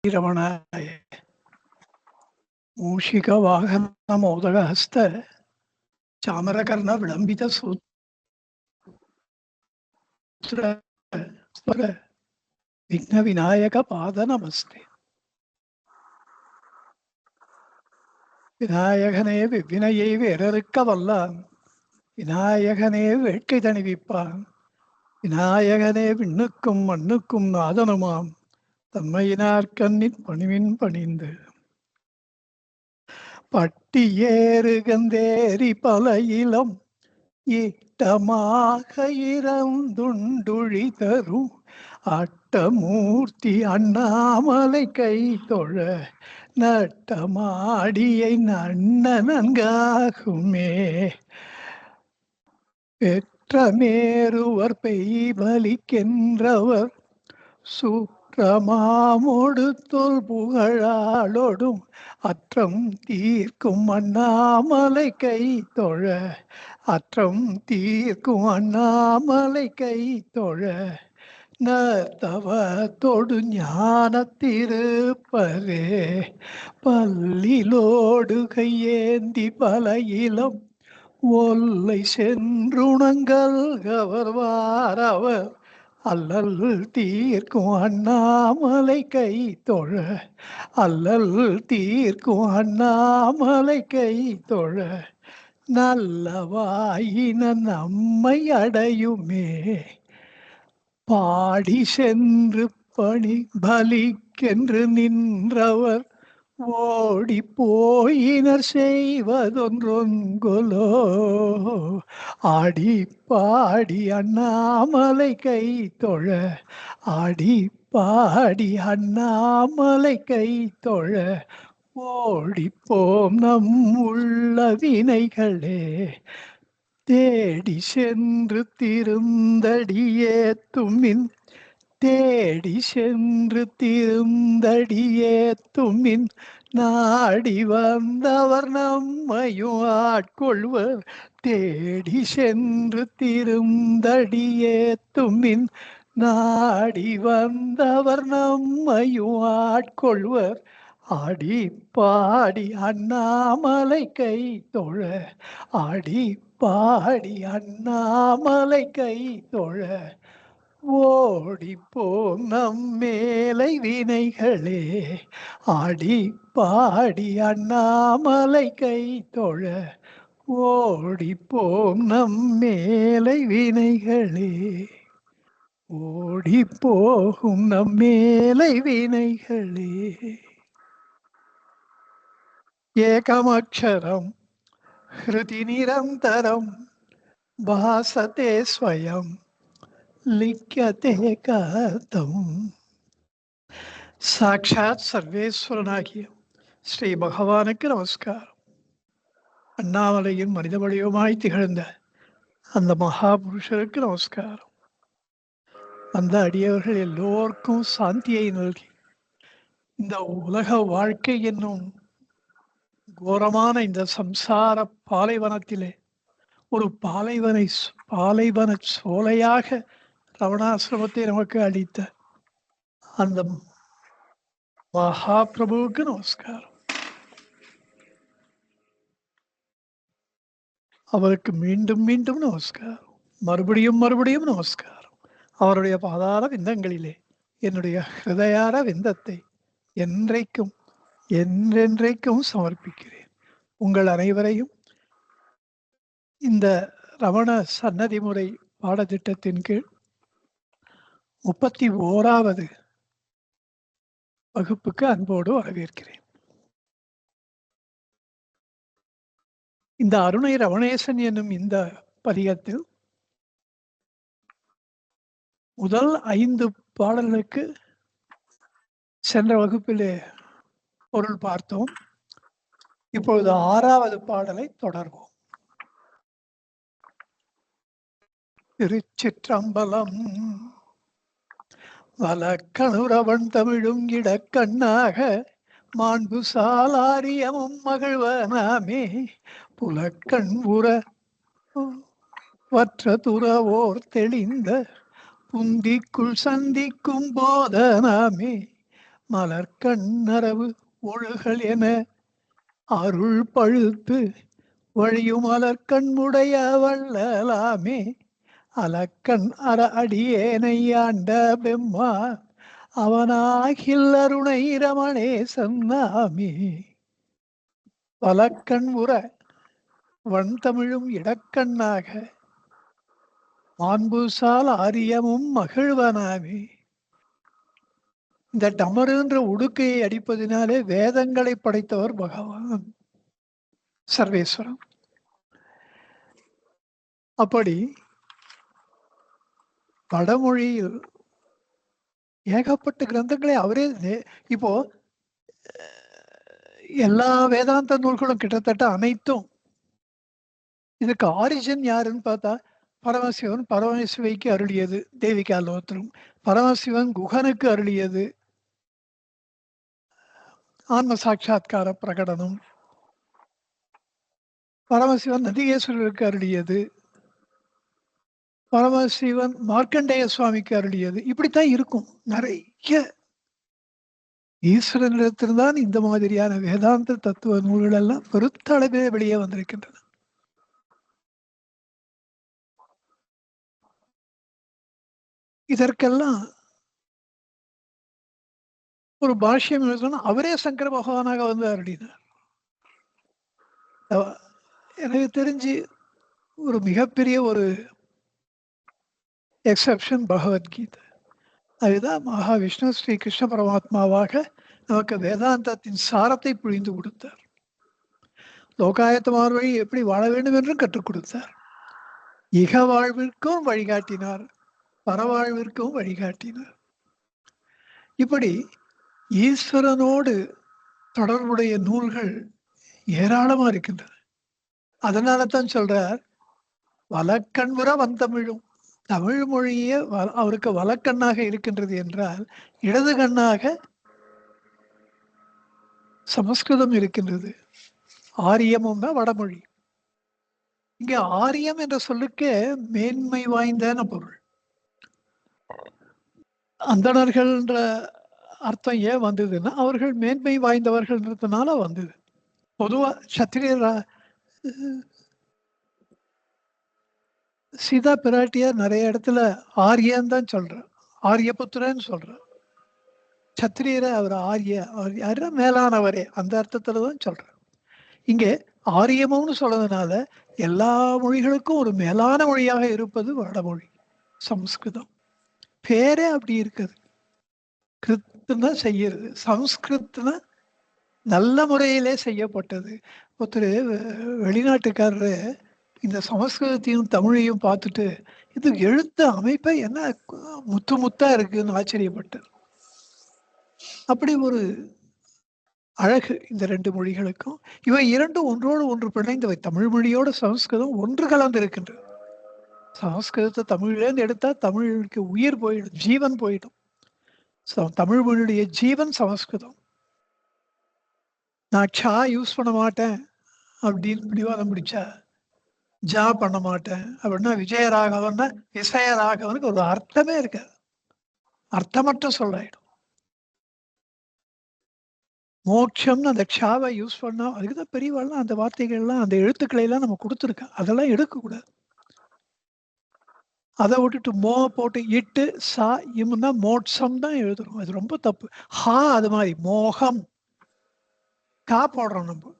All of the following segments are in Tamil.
रमणाय मूषिकवाहनमोदगहस्त चामरकर्ण विलंबित सूत्र विघ्न विनायक पाद नमस्ते. விநாயகனே வினையை வேறறுக்க வல்லான், விநாயகனே வேட்கை தணிவிப்பான், விநாயகனே விண்ணுக்கும் மண்ணுக்கும் நாதனுமாம், தன்மையினார் கண்ணின் பணிவின் பணிந்து பட்டியேறு கந்தேரி பல இளம் ஈட்டமாக இறந்துண்டுழி தரும் அட்டமூர்த்தி அண்ணாமலை கை தொழ நட்டமாடியை நன்ன நன்காகுமே. பெற்றமேருவர் பெய்பலிக்கின்றவர் சுற்றமாமோடு தொல் புகழாளோடும் அற்றம் தீர்க்கும் அண்ணாமலை கை தொழ அற்றம் தீர்க்கும் அண்ணாமலை கை தொழ நத்தவத்தோடு ஞான திருப்பரே பல்லிலோடு கையேந்தி பல இளம் ஒல்லை சென்றுணங்கள் கவர்வாரவர் அல்லல் தீர்க்கும் அண்ணாமலை கை தொழ அல்லல் தீர்க்கும் அண்ணாமலை கை தொழ நல்லவாயின நம்மை அடையுமே. பாடி சென்று பணி பலிக்கென்று நின்றவர் ஓடி போயினர் செய்வதொன்றொங்கொலோ. ஆடி பாடி அண்ணாமலை கை தொழ ஆடி பாடி அண்ணாமலை கை தொழ ஓடிப்போம் நம் உள்ள வினைகளே. தேடி சென்று திருந்தடியே தும்மின் தேடி சென்று திருந்தடியே தும்மின் நாடி வந்தவர் நம்மையும் ஆட்கொள்வர். தேடி சென்று திருந்தடியே தும்மின் நாடி வந்தவர் நம்மையும் ஆட்கொள்வர். ஆடி பாடி அண்ணாமலை கை தொழ ஆடி பாடி அண்ணாமலை கை தொழ ஓடிப்போம் நம் மேலை வினைகளே. ஆடி பாடி அண்ணாமலை கை தொழ ஓடிப்போம் நம் மேலை வினைகளே. ஓடி போகும் நம் மேலை வினைகளே. ஏகமக்ஷரம் ஹிருதி நிரந்தரம் பாசதே ஸ்வயம் லிக்யதே கதம். சாட்சாத் சர்வேஸ்வரனாகிய ஸ்ரீ பகவானுக்கு நமஸ்காரம். அண்ணாமலையின் மனித வடிவமாய் திகழ்ந்த அந்த மகாபுருஷருக்கு நமஸ்காரம். அந்த அடியவர்கள் எல்லோருக்கும் சாந்தியை நல்கி இந்த உலக வாழ்க்கை என்னும் கோரமான இந்த சம்சார பாலைவனத்திலே ஒரு பாலைவன சோலையாக ரமணாசிரமத்தை நமக்கு அளித்த அந்த மகாபிரபுவுக்கு நமஸ்காரம். அவருக்கு மீண்டும் மீண்டும் நமஸ்காரம், மறுபடியும் மறுபடியும் நமஸ்காரம். அவருடைய பாதார விந்தங்களிலே என்னுடைய ஹிருதயார விந்தத்தை என்றைக்கும் என்றென்றைக்கும் சமர்ப்பிக்கிறேன். உங்கள் அனைவரையும் இந்த ரமண சன்னதி முறை பாடத்திட்டத்தின் கீழ் 31வது வகுப்புக்கு அன்போடு வரவேற்கிறேன். இந்த அருணை ரமணேசன் என்னும் இந்த பதிகத்தில் முதல் 5 பாடல்களுக்கு சென்ற வகுப்பிலே பொருள் பார்த்தோம். இப்பொழுது 6வது பாடலை தொடர்வோம். திருச்சிற்றம்பலம். வலக்கணுரவன் தமிழும் இடக்கண்ணாக மாண்பு சாலாரியமும் மகிழ்வனாமே. புலக்கண் உற வற்ற துறவோர் தெளிந்த புந்திக்குள் சந்திக்கும் போதனாமே. மலர்கண்ணரவு ஒழுகல் என அருள் பழுத்து வழியும் அலர்கண்முடைய வள்ளலாமே அலக்கண் அற அடியேனை ஆண்ட பெம்மா அவனாகில் அருணை ரமணே சன்னாமே வலக்கண் உற வண்தமிழும் இடக்கண்ணாக மாண்புசால் ஆரியமும் மகிழ்வனாமே. இந்த டமருன்ற உடுக்கையை அடிப்பதினாலே வேதங்களை படைத்தவர் பகவான் சர்வேஸ்வரன். அப்படி வடமொழியில் ஏகப்பட்ட கிரந்தங்களை அவரே இப்போ எல்லா வேதாந்த நூல்களும் கிட்டத்தட்ட அனைத்தும் இதுக்கு ஆரிஜின் யாருன்னு பார்த்தா பரமசிவன் பரமசிவைக்கு அருளியது தேவிகாலோத்திரம், பரமசிவன் குகனுக்கு அருளியது ஆன்ம சாட்சா்கார பிரகடனம், பரமசிவன் நந்திகேஸ்வரருக்கு அருளியது, பரமசிவன் மார்க்கண்டேய சுவாமிக்கு அருளியது. இப்படித்தான் இருக்கும். நிறைய ஈஸ்வரனிடத்தில்தான் இந்த மாதிரியான வேதாந்த தத்துவ நூல்கள் எல்லாம் பெருத்த அளவிலே வெளியே வந்திருக்கின்றன. இதற்கெல்லாம் ஒரு பாஷ்யம் எழுதணும். அவரே சங்கர பகவானாக வந்து அருளினார். எனக்கு தெரிஞ்சு ஒரு மிகப்பெரிய ஒரு எக்ஸப்ஷன் பகவத்கீதை. அதுதான் மகாவிஷ்ணு ஸ்ரீ கிருஷ்ண பரமாத்மாவாக நமக்கு வேதாந்தத்தின் சாரத்தை புரிந்து கொடுத்தார். லோகாயத்தமான வழி எப்படி வாழ வேண்டும் என்றும் கற்றுக் கொடுத்தார். இக வாழ்விற்கும் வழிகாட்டினார், பரவாழ்விற்கும் வழிகாட்டினார். இப்படி ஈஸ்வரனோடு தொடர்புடைய நூல்கள் ஏராளமா இருக்கின்றன. அதனால தான் சொல்றார், வலக்கண்புற வந்தமிழும். தமிழ் மொழியே அவருக்கு வலக்கண்ணாக இருக்கின்றது என்றால் இடது கண்ணாக சமஸ்கிருதம் இருக்கின்றது. ஆரியமும் தான் வடமொழி. இங்க ஆரியம் என்ற சொல்லுக்கு மேன்மை வாய்ந்தன பொருள். அந்தணர்கள்ன்ற அர்த்தம் ஏன் வந்ததுன்னா அவர்கள் மேன்மை வாய்ந்தவர்கள்ன்றதுனால வந்தது. பொதுவா சத்திரியரா சீதா பிராட்டியார் நிறைய இடத்துல ஆரியன் தான் சொல்ற, ஆரியபுத்திரன்னு சொல்ற. சத்திரியரை அவர் ஆரிய மேலானவரே அந்த அர்த்தத்துலதான் சொல்ற. இங்கே ஆரியமும்னு சொல்றதுனால எல்லா மொழிகளுக்கும் ஒரு மேலான மொழியாக இருப்பது வடமொழி சம்ஸ்கிருதம். பேரே அப்படி இருக்குது. கிருத்துனா செய்யறது, சம்ஸ்கிருத்னா நல்ல முறையிலே செய்யப்பட்டது. ஒருத்தர் வெளிநாட்டுக்காரரு இந்த சமஸ்கிருதத்தையும் தமிழையும் பார்த்துட்டு இது எழுத்து அமைப்பை என்ன முத்து முத்தா இருக்குன்னு ஆச்சரியப்பட்டார். அப்படி ஒரு அழகு இந்த ரெண்டு மொழிகளுக்கும். இவை இரண்டும் ஒன்றோடு ஒன்று பிணைந்தவை. தமிழ் மொழியோட சமஸ்கிருதம் ஒன்று கலந்து இருக்கின்றது. சமஸ்கிருதத்தை தமிழ்லேருந்து எடுத்தா தமிழுக்கு உயிர் போயிடும், ஜீவன் போயிடும். தமிழ் மொழியுடைய ஜீவன் சமஸ்கிருதம். நான் ஷா யூஸ் பண்ண மாட்டேன் அப்படின்னு பிடிவாதம் பிடிச்சா, ஜா பண்ண மாட்டேன் அப்படின்னா விஜயராகவன்னா விசயராகவனுக்கு ஒரு அர்த்தமே இருக்காது, அர்த்தமற்ற சொல்லாயிடும். மோட்சம்னு அந்த ஷாவை யூஸ் பண்ணா அதுக்குதான் பெரியவாள்லாம் அந்த வார்த்தைகள்லாம் அந்த எழுத்துக்களை எல்லாம் நம்ம கொடுத்துருக்கா. அதெல்லாம் எடுக்கக்கூடாது. அதை விட்டுட்டு மோ போட்டு இட்டு சா இம்னா மோட்சம் தான் எழுதுறோம். அது ரொம்ப தப்பு. ஹா அது மாதிரி மோகம் கா போடுறோம், நம்ம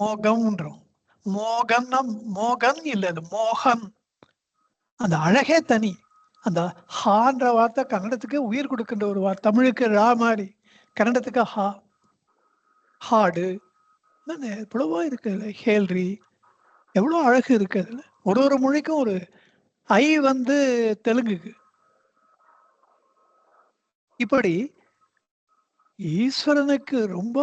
மோகம்ன்றோம். மோகன்னா மோகன் இல்லை, அது மோகன். அந்த அழகே தனி. அந்த ஹான்ற வார்த்தை கன்னடத்துக்கு உயிர் கொடுக்கின்ற ஒரு வார்த்தை. தமிழுக்கு ரா மாதிரி, கன்னடத்துக்கு ஹா. ஹாடு எவ்வளவோ இருக்கு. ஹேல்ரி எவ்வளோ அழகு இருக்கு அதுல. ஒரு ஒரு மொழிக்கும் ஒரு ஐ வந்து தெலுங்குக்கு. இப்படி ஈஸ்வரனுக்கு ரொம்ப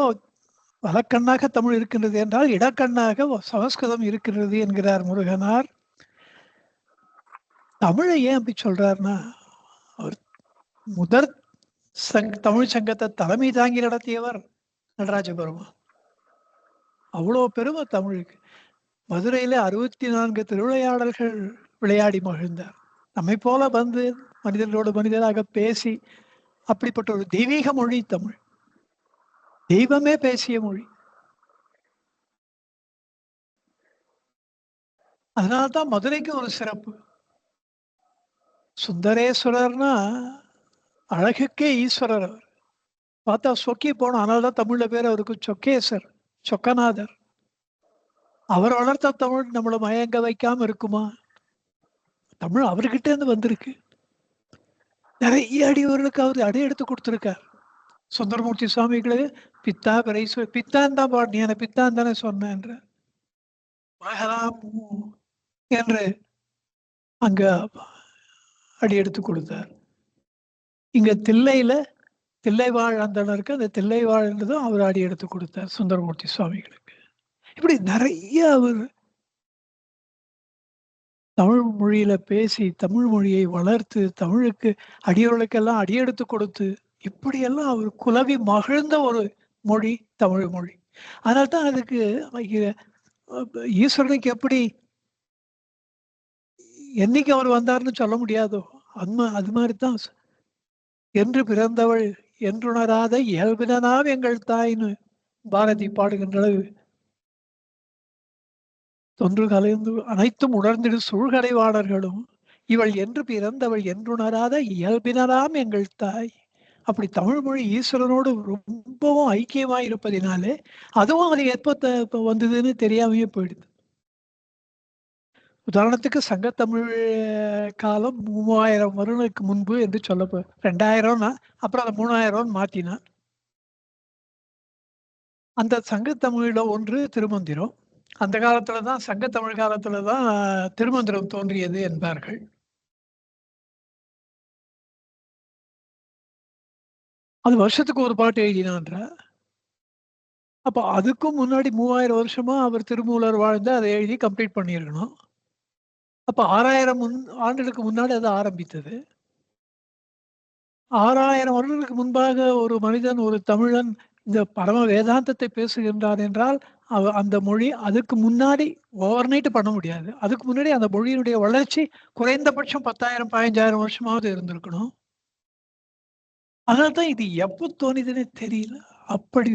வலக்கண்ணாக தமிழ் இருக்கின்றது என்றால் இடக்கண்ணாக சமஸ்கிருதம் இருக்கின்றது என்கிறார் முருகனார். தமிழை ஏன் அப்படி சொல்றாருன்னா, அவர் முதற் தமிழ் சங்கத்தை தலைமை தாங்கி நடத்தியவர் நடராஜ பெருமான். அவ்வளோ பெருமை தமிழுக்கு. மதுரையில 64 திருவிளையாடல்கள் விளையாடி மகிழ்ந்தார். நம்மை போல வந்து மனிதர்களோடு மனிதராக பேசி அப்படிப்பட்ட ஒரு தெய்வீக மொழி தமிழ். தெய்வமே பேசிய மொழி. அதனால்தான் மதுரைக்கு ஒரு சிறப்பு. சுந்தரேஸ்வரர்னா அழகுக்கே ஈஸ்வரர் அவர். பார்த்தா சொக்கி போனோம். அதனால்தான் தமிழ்ல பேர் அவருக்கு சொக்கேசர், சொக்கநாதர். அவர் வளர்த்த தமிழ் நம்மளை மயங்க வைக்காம இருக்குமா? தமிழ் அவர்கிட்ட இருந்து வந்திருக்கு. நிறைய அடியவர்களுக்கு அவர் அடி எடுத்து கொடுத்திருக்கார். சுந்தரமூர்த்தி சுவாமிகளே பித்தா பிரைஸ்வ பித்தான் தான் பாடு, நீ என்ன பித்தான் தானே சொன்ன என்று அங்க அடி எடுத்து கொடுத்தார். இங்க தில்லையில தில்லைவாழ் அந்தனருக்கு அந்த தில்லைவாழ்ன்றதும் அவர் அடி எடுத்து கொடுத்தார் சுந்தரமூர்த்தி சுவாமிகளுக்கு. இப்படி நிறைய அவர் தமிழ் மொழியில பேசி தமிழ் மொழியை வளர்த்து தமிழுக்கு அடியவர்களுக்கெல்லாம் அடியெடுத்து கொடுத்து இப்படியெல்லாம் அவர் குலவி மகிழ்ந்த ஒரு மொழி தமிழ் மொழி. அதனால்தான் அதுக்கு ஈஸ்வரனுக்கு எப்படி என்னைக்கு அவர் வந்தார்னு சொல்ல முடியாதோ அது மாதிரிதான் என்று பிறந்தவள் என்றுணராத இயல்பினாம் எங்கள் தாய்னு பாரதி பாடுகின்ற அளவு தொன்று கலைந்து அனைத்தும் உணர்ந்திடு சூழ்கடைவாளர்களும் இவள் என்று பிறந்தவள் என்றுணராத இயல்பினராம் எங்கள் தாய். அப்படி தமிழ் மொழி ஈஸ்வரனோடு ரொம்பவும் ஐக்கியமாய் இருப்பதினாலே அதுவும் அது எப்ப வந்ததுன்னு தெரியாமையே போயிடுது. உதாரணத்துக்கு சங்கத்தமிழ் காலம் 3000 வருடங்களுக்கு முன்பு என்று சொல்லப்போ 2000னா அப்புறம் அதை 3000 மாத்தினா. அந்த சங்கத்தமிழ்ல ஒன்று திருமந்திரம். அந்த காலத்துலதான் சங்கத்தமிழ் காலத்துலதான் திருமந்திரம் தோன்றியது என்பார்கள். அது வருஷத்துக்கு ஒரு பாட்டு எழுதினான்ற. அப்ப அதுக்கும் முன்னாடி 3000 வருஷமா அவர் திருமூலர் வாழ்ந்து அதை எழுதி கம்ப்ளீட் பண்ணியிருக்கணும். அப்ப 6000 ஆண்டுகளுக்கு முன்னாடி அது ஆரம்பித்தது. 6000 வருடங்களுக்கு முன்பாக ஒரு மனிதன், ஒரு தமிழன் இந்த பரம வேதாந்தத்தை பேசுகின்றான் என்றால், அந்த மொழி அதுக்கு முன்னாடி ஓவர் நைட் பண்ண முடியாது. அதுக்கு முன்னாடி அந்த மொழியினுடைய வளர்ச்சி குறைந்தபட்சம் 10,000 15,000 வருஷமாவது இருந்திருக்கணும். அதனால தான் இது எப்போ தோணிதுன்னே தெரியல. அப்படி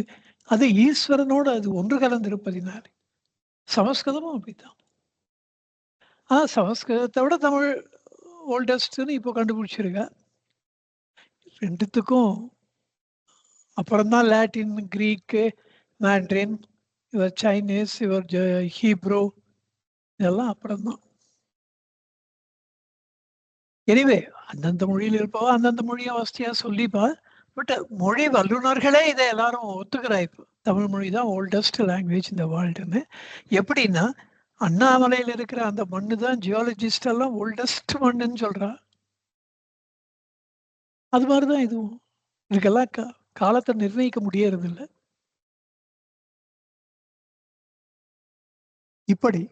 அது ஈஸ்வரனோடு அது ஒன்று கலந்திருப்பதினாலே. சமஸ்கிருதமும் அப்படித்தான். சமஸ்கிருதத்தை விட தமிழ் ஓல்டஸ்ட்னு இப்போ கண்டுபிடிச்சிருக்க. 2த்துக்கும் அப்புறம் தான் லாட்டின், கிரீக்கு, மேண்ட்ரின், இவர் சைனீஸ், இவர் ஹீப்ரூ இதெல்லாம் அப்புறம்தான். எனிவே அந்தந்த மொழியில் இருப்பவா அந்தந்த மொழியை அவஸ்தையா சொல்லிப்பா. பட் மொழி வல்லுநர்களே இதை எல்லாரும் ஒத்துக்கிறா. இப்போ தமிழ் மொழி தான் ஓல்டஸ்ட் லாங்குவேஜ் இந்த வேர்ல்டுன்னு. எப்படின்னா அண்ணாமலையில் இருக்கிற அந்த மண்ணு தான் ஜியாலஜிஸ்ட் எல்லாம் ஓல்டஸ்ட் மண்ணுன்னு சொல்றா. அது மாதிரிதான் இதுவும். இதுக்கெல்லாம் காலத்தை நிர்ணயிக்க முடியறது இல்லை. இப்படி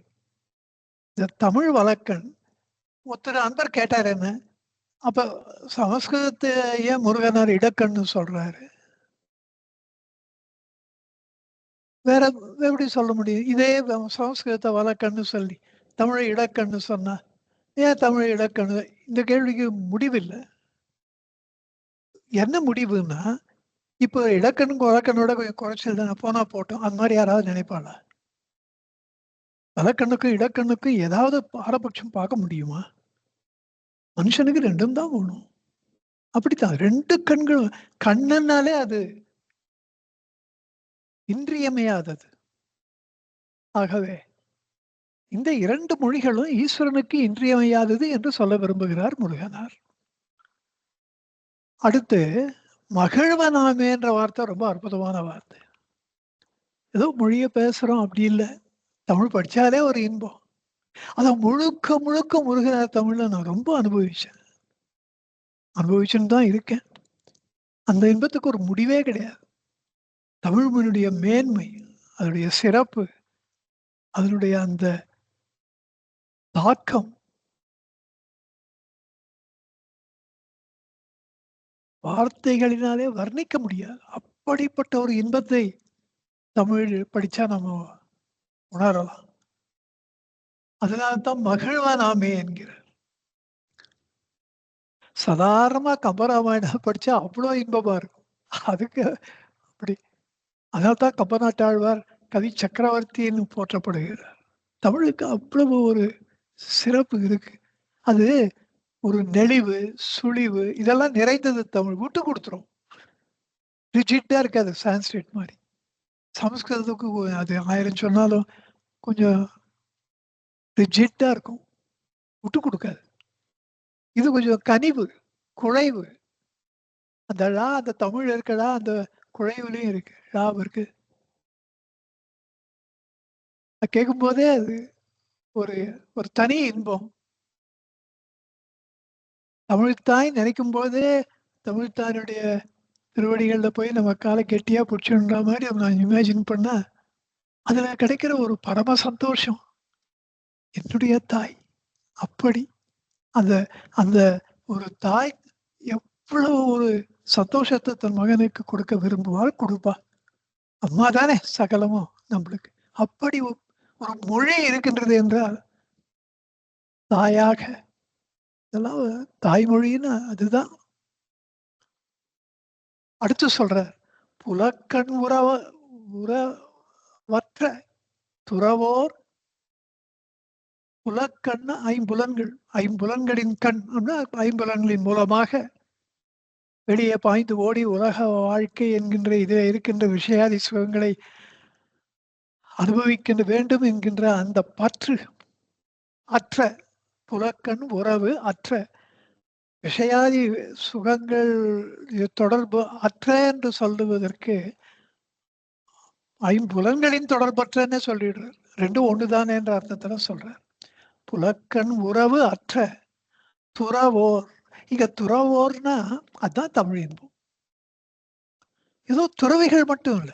இந்த தமிழ் வழக்கன் ஒருத்தர் அன்பர் கேட்டார் என்ன, அப்ப சமஸ்கிருதத்தை ஏன் முருகனார் இடக்கண்ணு சொல்றாரு? வேற எப்படி சொல்ல முடியும்? இதே சமஸ்கிருதத்தை வழக்கண்ணு சொல்லி தமிழை இடக்கண்ணு சொன்னா ஏன் தமிழ் இடக்கண்ணு? இந்த கேள்விக்கு முடிவில்லை. என்ன முடிவுன்னா, இப்போ இடக்கண்ணுக்கு வழக்கண்ணோட குறைச்சல் தானே, போனா போட்டோம். அந்த மாதிரி யாராவது நினைப்பாளா? வழக்கண்ணுக்கும் இடக்கண்ணுக்கும் ஏதாவது பாரபட்சம் பார்க்க முடியுமா? மனுஷனுக்கு 2ம் தான் வேணும். அப்படித்தான் 2 கண்கள். கண்ணுனாலே அது இன்றியமையாதது. ஆகவே இந்த 2 மொழிகளும் ஈஸ்வரனுக்கு இன்றியமையாதது என்று சொல்ல விரும்புகிறார் முருகனார். அடுத்து மகிழ்வனாமே என்ற வார்த்தை ரொம்ப அற்புதமான வார்த்தை. ஏதோ மொழியை பேசுறோம் அப்படி இல்லை. தமிழ் படிச்சாலே ஒரு இன்பம். அதை முழுக்க முழுக்க முருகனார் தமிழ்ல நான் ரொம்ப அனுபவிச்சுன்னு தான் இருக்கேன். அந்த இன்பத்துக்கு ஒரு முடிவே கிடையாது. தமிழ் மொழியுடைய மேன்மை, அதனுடைய சிறப்பு, அதனுடைய அந்த தாக்கம் வார்த்தைகளினாலே வர்ணிக்க முடியாது. அப்படிப்பட்ட ஒரு இன்பத்தை தமிழ் படிச்சா நம்ம உணரலாம். அதனால்தான் மகிழ்வனாமே என்கிறார். சாதாரணமா கம்பராமாயணம் படிச்சா அவ்வளோ இன்பமா இருக்கும். அதுக்கு அப்படி அதனால்தான் கம்பநாட்டாழ்வார் கவி சக்கரவர்த்தின்னு போற்றப்படுகிறார். தமிழுக்கு அவ்வளவு ஒரு சிறப்பு இருக்கு. அது ஒரு நெளிவு, சுழிவு இதெல்லாம் நிறைந்தது தமிழ். விட்டு குடுத்துரும். ரிஜிட்டா இருக்காது சான்ஸ்கிரிட் மாரி. சமஸ்கிருதத்துக்கு அது 1000 சொன்னாலும் கொஞ்சம் ரிஜிட்டா இருக்கும். விட்டு குடுக்காது. இது கொஞ்சம் கனிவு, குழைவு. அந்த ழ அந்த தமிழ்ல இருக்க ழ அந்த குழைவுலயும் இருக்கு. ழாவும் இருக்கு. அத கேட்கும்போதே அது ஒரு ஒரு தனி இன்பம். தமிழ்த்தாய் நினைக்கும்போதே தமிழ்த்தாயுடைய திருவடிகள்ல போய் நம்ம கால கெட்டியா புடிச்சுன்ற மாரி நான் இமேஜின் பண்ணா, அதுல கிடைக்கிற ஒரு பரம சந்தோஷம். என்னுடைய தாய். அப்படி அந்த அந்த ஒரு தாய் எவ்வளவு ஒரு சந்தோஷத்த தன் மகனுக்கு கொடுக்க விரும்புவாள், கொடுப்பா. அம்மா தானே சகலமும் நம்மளுக்கு. அப்படி ஒரு மொழி இருக்கின்றது என்றால், தாயாக இதெல்லாம் தாய்மொழின்னா அதுதான். அடுத்து சொல்றார். புலக்கண் உறவற்ற துறவோர் புலக்கண்ண ஐம்புலன்கள். ஐம்புலன்களின் கண் அப்படின்னா ஐம்புலன்களின் மூலமாக வெளியே பாய்ந்து ஓடி உலக வாழ்க்கை என்கின்ற இதில் இருக்கின்ற விஷயாதி சுகங்களை அனுபவிக்கின்ற வேண்டும் என்கின்ற அந்த பற்று அற்ற புலக்கண் உறவு அற்ற விஷயாதி சுகங்கள் தொடர்பு அற்ற என்று சொல்லுவதற்கு ஐம்புலன்களின் தொடர்பற்றன்னு சொல்லிடுறார். ரெண்டும் ஒண்ணுதானே என்ற அர்த்தத்துல சொல்றார். புலக்கண் உறவு அற்ற துறவோர். இங்க துறவோர்னா அதான் தமிழ் இன்பம். ஏதோ துறவிகள் மட்டும் இல்ல,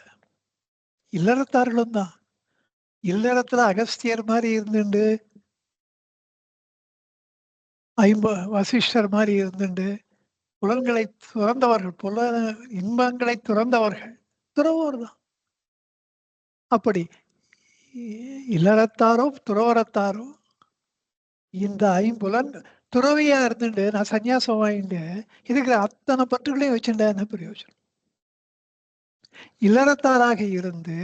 இல்லறத்தார்களும் தான். இல்லறத்துல அகஸ்தியர் மாதிரி இருந்துண்டு, வசிஷ்டர் மாதிரி இருந்துண்டு, புலன்களை துறந்தவர்கள், இன்பங்களை துறந்தவர்கள் துறவோர் தான். அப்படி இல்லறத்தாரோ துறவரத்தாரோ இந்த ஐம்புலன் துறவியா இருந்துட்டு நான் சன்னியாசம் வாங்கிட்டு இருக்கிற அத்தனை பற்றுகளையும் வச்சுட்டா என்ன பிரயோஜனம்? இல்லறத்தாராக இருந்து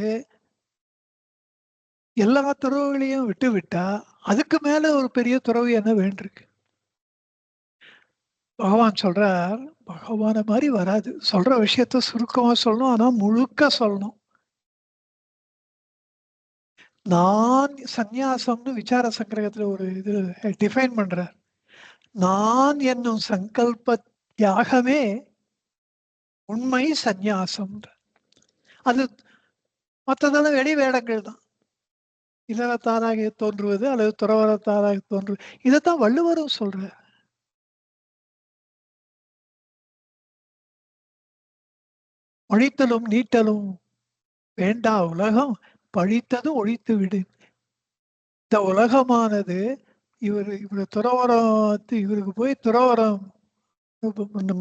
எல்லா துறவுகளையும் விட்டு விட்டா அதுக்கு மேல ஒரு பெரிய துறவு என்ன வேண்டியிருக்கு? பகவான் சொல்றார், பகவான மாதிரி வராது. சொல்ற விஷயத்த சுருக்கமா சொல்லணும், ஆனா முழுக்க சொல்லணும். நான் சந்நியாசம்னு விசார சங்கிரகத்துல ஒரு இது டிஃபைன் பண்றார். நான் என்னும் சங்கல்ப தியாகமே உண்மை சந்நியாசம். அது மற்றதெல்லாம் வெளி வேடங்கள் தான். இல்லறத்தாராக தோன்றுவது அல்லது துறவரத்தாராக தோன்றுவது. இதைத்தான் வள்ளுவரும் சொல்றார். ஒழித்தலும் நீட்டலும் வேண்டா உலகம் பழித்தது ஒழித்து விடு. இந்த உலகமானது இவர் துறவரம் இவருக்கு போய் துறவரம்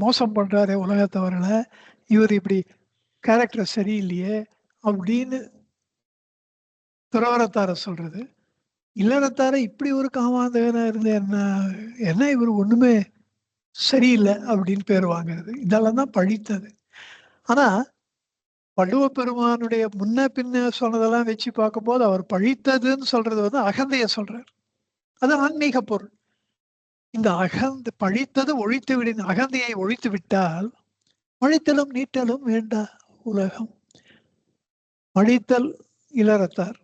மோசம் பண்றாரு உலகத்தவர்களை, இவர் இப்படி கேரக்டர் சரியில்லையே அப்படின்னு துறவரத்தார சொல்றது. இல்லறத்தார இப்படி ஒரு காமாந்தகனா இருந்து என்ன என்ன இவர் ஒண்ணுமே சரியில்லை அப்படின்னு பேர் வாங்குறது. இதெல்லாம் தான் பழித்தது. ஆனா வள்ளுவ பெருமானுடைய முன்ன பின்ன சொன்னதெல்லாம் வச்சு பார்க்கும்போது அவர் பழித்ததுன்னு சொல்றது வந்து அகந்தைய சொல்றார். அது ஆன்மீக பொருள். இந்த பழித்தது ஒழித்து விடின் அகந்தையை ஒழித்து விட்டால் பழித்தலும் நீட்டலும் வேண்டா உலகம். பழித்தல் இளறத்தார்,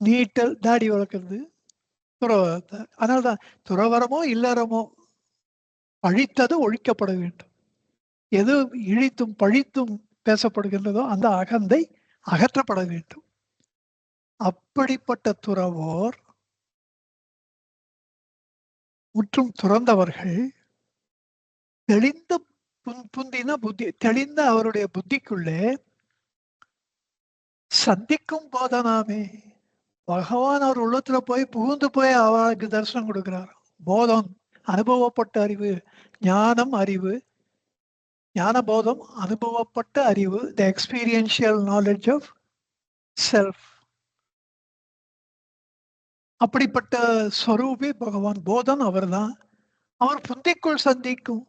நீட்டல் தாடி வளர்க்கறது துறவரத்தார். அதனால்தான் துறவரமோ இல்லறமோ பழித்தது ஒழிக்கப்பட வேண்டும். எது இழித்தும் பழித்தும் பேசப்படுகின்றதோ அந்த அகந்தை அகற்றப்பட வேண்டும். அப்படிப்பட்ட துறவோர் முற்றும் துறந்தவர்கள் தெளிந்த புந்தின புத்தி தெளிந்த அவருடைய புத்திக்குள்ளே சந்திக்கும் போதனாமே பகவான் அவர் உள்ளத்துல போய் புகுந்து போய் அவளுக்கு தரிசனம் கொடுக்கிறார். போதம் அனுபவப்பட்ட அறிவு, ஞானம் அறிவு, ஞான போதம் அனுபவப்பட்ட அறிவு, த எக்ஸ்பீரியன்ஷியல் நாலேஜ் ஆஃப் செல்ஃப். அப்படிப்பட்ட ஸ்வரூபி பகவான். போதன் அவர் தான். அவர் புத்திக்குள் சந்திக்கும்.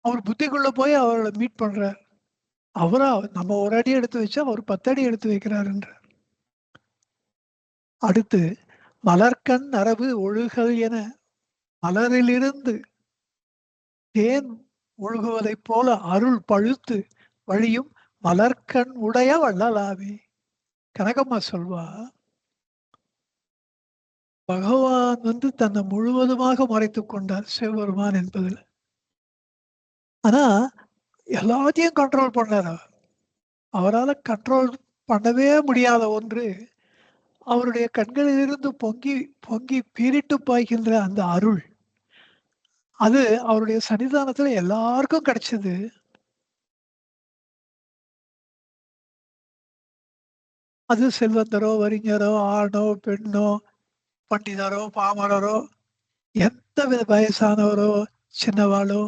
அவர் புத்திக்குள்ள போய் அவர்களை மீட் பண்றார். அவரா நம்ம ஒரு அடி எடுத்து வச்சா அவர் 10 அடி எடுத்து வைக்கிறாருன்றார். அடுத்து மலர்க்கண் அரவு ஒழுகல் என மலரிலிருந்து தேன் ஒழுகுவதைப் போல அருள் பழுத்து வழியும் மலர்க்கண் உடைய வள்ளலாவே. கனகம்மா சொல்வா, பகவான் தன்னை முழுவதுமாக மறைத்துக் கொண்டார் சிவபெருமான் என்பதில். ஆனா எல்லாத்தையும் கண்ட்ரோல் பண்ணார். அவரால் கண்ட்ரோல் பண்ணவே முடியாத ஒன்று அவருடைய கண்களிலிருந்து பொங்கி பொங்கி பீரிட்டு பாய்கின்ற அந்த அருள். அது அவருடைய சன்னிதானத்துல எல்லாருக்கும் கிடைச்சது. அது செல்வந்தரோ, வறிஞரோ, ஆணோ, பெண்ணோ, பண்டிதரோ, பாமரரோ, எந்த வித வயசானவரோ, சின்னவாளோ,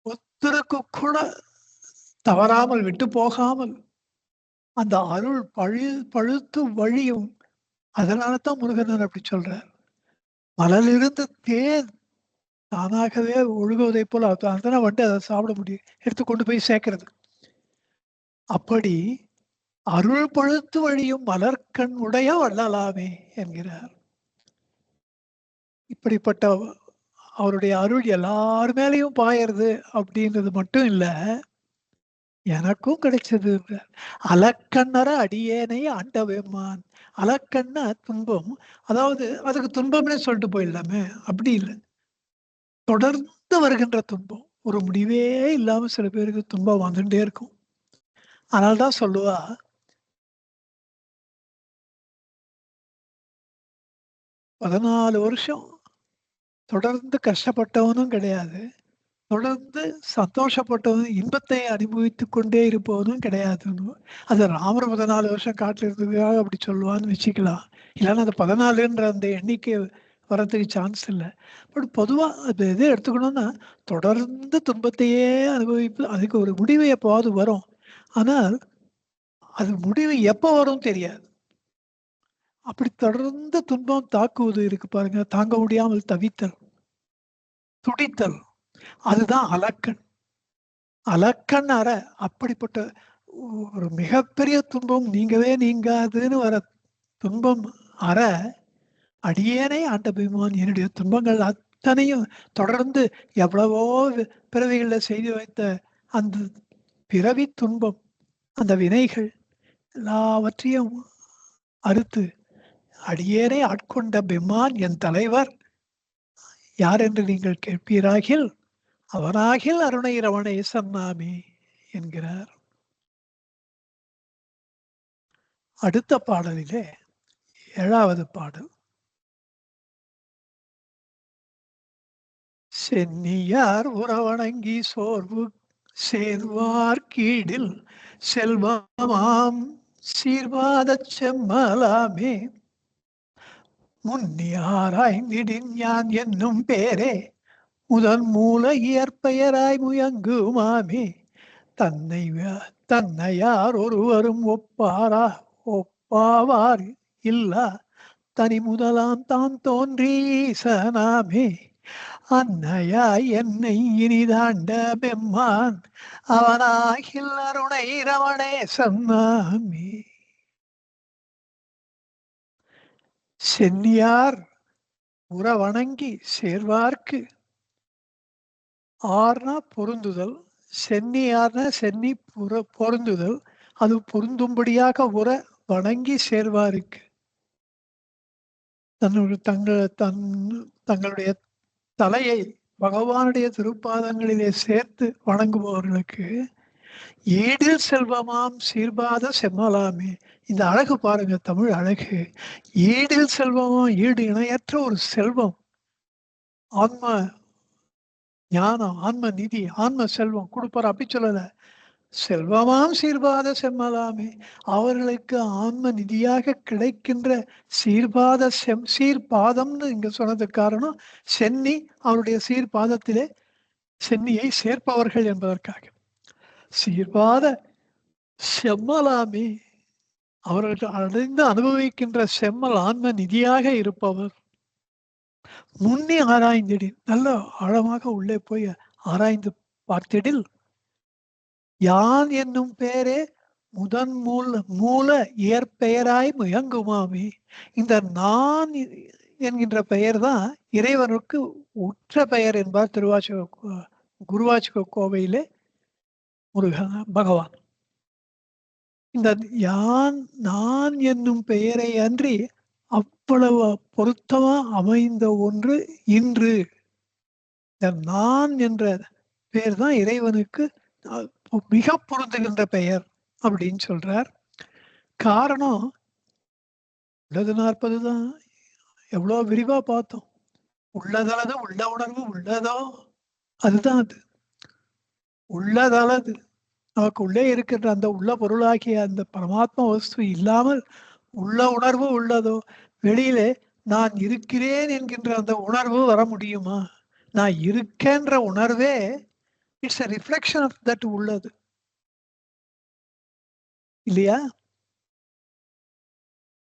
ஒருத்தருக்கு கூட தவறாமல் விட்டு போகாமல் அந்த அருள் பழுத்து வழியும். அதனாலதான் முருகனர் அப்படி சொல்றார். மலரிலிருந்து தேன் தானாகவே ஒழுகுவதை போல அதனால அதை சாப்பிட முடியும், எடுத்துக்கொண்டு போய் சேர்க்கிறது. அப்படி அருள் பழுத்து வழியும் மலர்கண் உடைய வள்ளலாமே என்கிறார். இப்படிப்பட்ட அவருடைய அருள் எல்லார் மேலையும் பாயறது அப்படின்றது மட்டும் இல்ல, எனக்கும் கிடைச்சது. அலக்கண்ணற அடியேனை ஆண்டவெம்மான். அலக்கண்ண துன்பம், அதாவது அதுக்கு துன்பம்னே சொல்லிட்டு போயிடலாமே, அப்படி இல்லை. தொடர்ந்து வருகின்ற துன்பம், ஒரு முடிவே இல்லாம சில பேருக்கு துன்பம் வந்துட்டே இருக்கும். அதனால்தான் சொல்லுவா, 14 வருஷம் தொடர்ந்து கஷ்டப்பட்டவனும் கிடையாது, தொடர்ந்து சந்தோஷப்பட்டவனும் இன்பத்தை அனுபவித்துக் கொண்டே இருப்பவனும் கிடையாதுன்னு. அது ராமர் 14 வருஷம் காட்டுல இருந்ததுக்காக அப்படி சொல்லுவான்னு வச்சுக்கலாம். இல்லைன்னா அந்த 14ன்ற அந்த எண்ணிக்கை வரதுக்கு சான்ஸ் இல்லை. பட் பொதுவா அது எது எடுத்துக்கணும்னா, தொடர்ந்து துன்பத்தையே அனுபவிப்பு, அதுக்கு ஒரு முடிவு எப்போவாது வரும். ஆனால் அது முடிவு எப்போ வரும் தெரியாது. அப்படி தொடர்ந்து துன்பம் தாக்குவது இருக்கு பாருங்க, தாங்க முடியாமல் தவித்தல், துடித்தல், அதுதான் அலக்கண். அலக்கண் அற. அப்படிப்பட்ட ஒரு மிகப்பெரிய துன்பம் நீங்கவே நீங்காதுன்னு வர துன்பம் அற அடியேனை ஆண்ட பெருமான். என்னுடைய துன்பங்கள் அத்தனையும் தொடர்ந்து எவ்வளவோ பிறவிகளில் செய்து வைத்த அந்த பிறவி துன்பம், அந்த வினைகள் எல்லாவற்றையும் அறுத்து அடியேனை ஆட்கொண்ட பெம்மான் என் தலைவர் யார் என்று நீங்கள் கேட்பீராகில் அவனாகில் அருணை ரவணை சன்னாமி என்கிறார். அடுத்த பாடலிலே 7வது பாடல். சென்னியார் உறவணங்கி சோர்வு சேர்வார் கீழில் செல்வமாம் சீர்வாதச் செம்மலாமே முன்னியாராய்ந்திடின் யான் என்னும் பேரே முதன் மூல இயற்பெயராய் முயங்குமாமே தன்னையார் ஒருவரும் ஒப்பாவார் இல்லா தனி முதலாம் தான் தோன்றீசனாமே அன்னையாய் என்னை இனிதாண்ட பெம்மான் அவனாகில் அருணை ரமணே சன்னாமே. சென்னியார் உறவணங்கி சேர்வார்க்கு, ஆர்னா பொருந்துதல், சென்னியார்னா சென்னி பொருந்துதல், அது பொருந்தும்படியாக உற வணங்கி சேர்வாருக்கு, தங்களுடைய தலையை பகவானுடைய திருப்பாதங்களிலே சேர்த்து வணங்குபவர்களுக்கு ஈடில் செல்வமாம் சீர்பாத செம்மலாமே. இந்த அழகு பாருங்க, தமிழ் அழகு. ஈடில் செல்வமாம், ஈடு இணையற்ற ஒரு செல்வம், ஆன்ம ஞானம், ஆன்ம நிதி, ஆன்ம செல்வம் கொடுப்பார். அப்படி சொல்லல, செல்வமாம் சீர்பாத செம்மலாமே. அவர்களுக்கு ஆன்ம நிதியாக கிடைக்கின்ற சீர்பாத சீர்பாதம்னு இங்க சொன்னதுக்கு காரணம், சென்னி அவருடைய சீர்பாதத்திலே சென்னியை சேர்ப்பவர்கள் என்பதற்காக. சீர்பாத செம்மலாமே, அவர்கள் அடைந்து அனுபவிக்கின்ற செம்மல் ஆன்ம நிதியாக இருப்பவர். முன்னே ஆராய்ந்திடில், நல்ல ஆழமாக உள்ளே போய் ஆராய்ந்து பார்த்திடில், யான் என்னும் பெயரே முதன் மூல இயற்பெயராய் முயங்குமாமே. இந்த நான் என்கின்ற பெயர் தான் இறைவனுக்கு உற்ற பெயர் என்பார் திருவாச்சக குருவாச்சக கோவையிலே பகவான். இந்த யான் நான் என்னும் பெயரை அன்றி அவ்வளவு பொருத்தமா அமைந்த ஒன்று இன்று. இந்த நான் என்ற பெயர் தான் இறைவனுக்கு மிக பொருந்துகின்ற பெயர் அப்படின்னு சொல்றார். காரணம் உள்ளது 40 தான். எவ்வளோ விரிவா பார்த்தோம். உள்ளதளது உள்ள உணர்வு உள்ளதோ அதுதான் அது. உள்ளதளது நமக்கு உள்ளே இருக்கின்ற அந்த உள்ள பொருளாகிய அந்த பரமாத்மா வஸ்து இல்லாமல் உள்ள உணர்வு உள்ளதோ, வெளியிலே நான் இருக்கிறேன் என்கின்ற அந்த உணர்வு வர முடியுமா? நான் இருக்கேன்ற உணர்வே it's a reflection of that உள்ளது இல்லையா?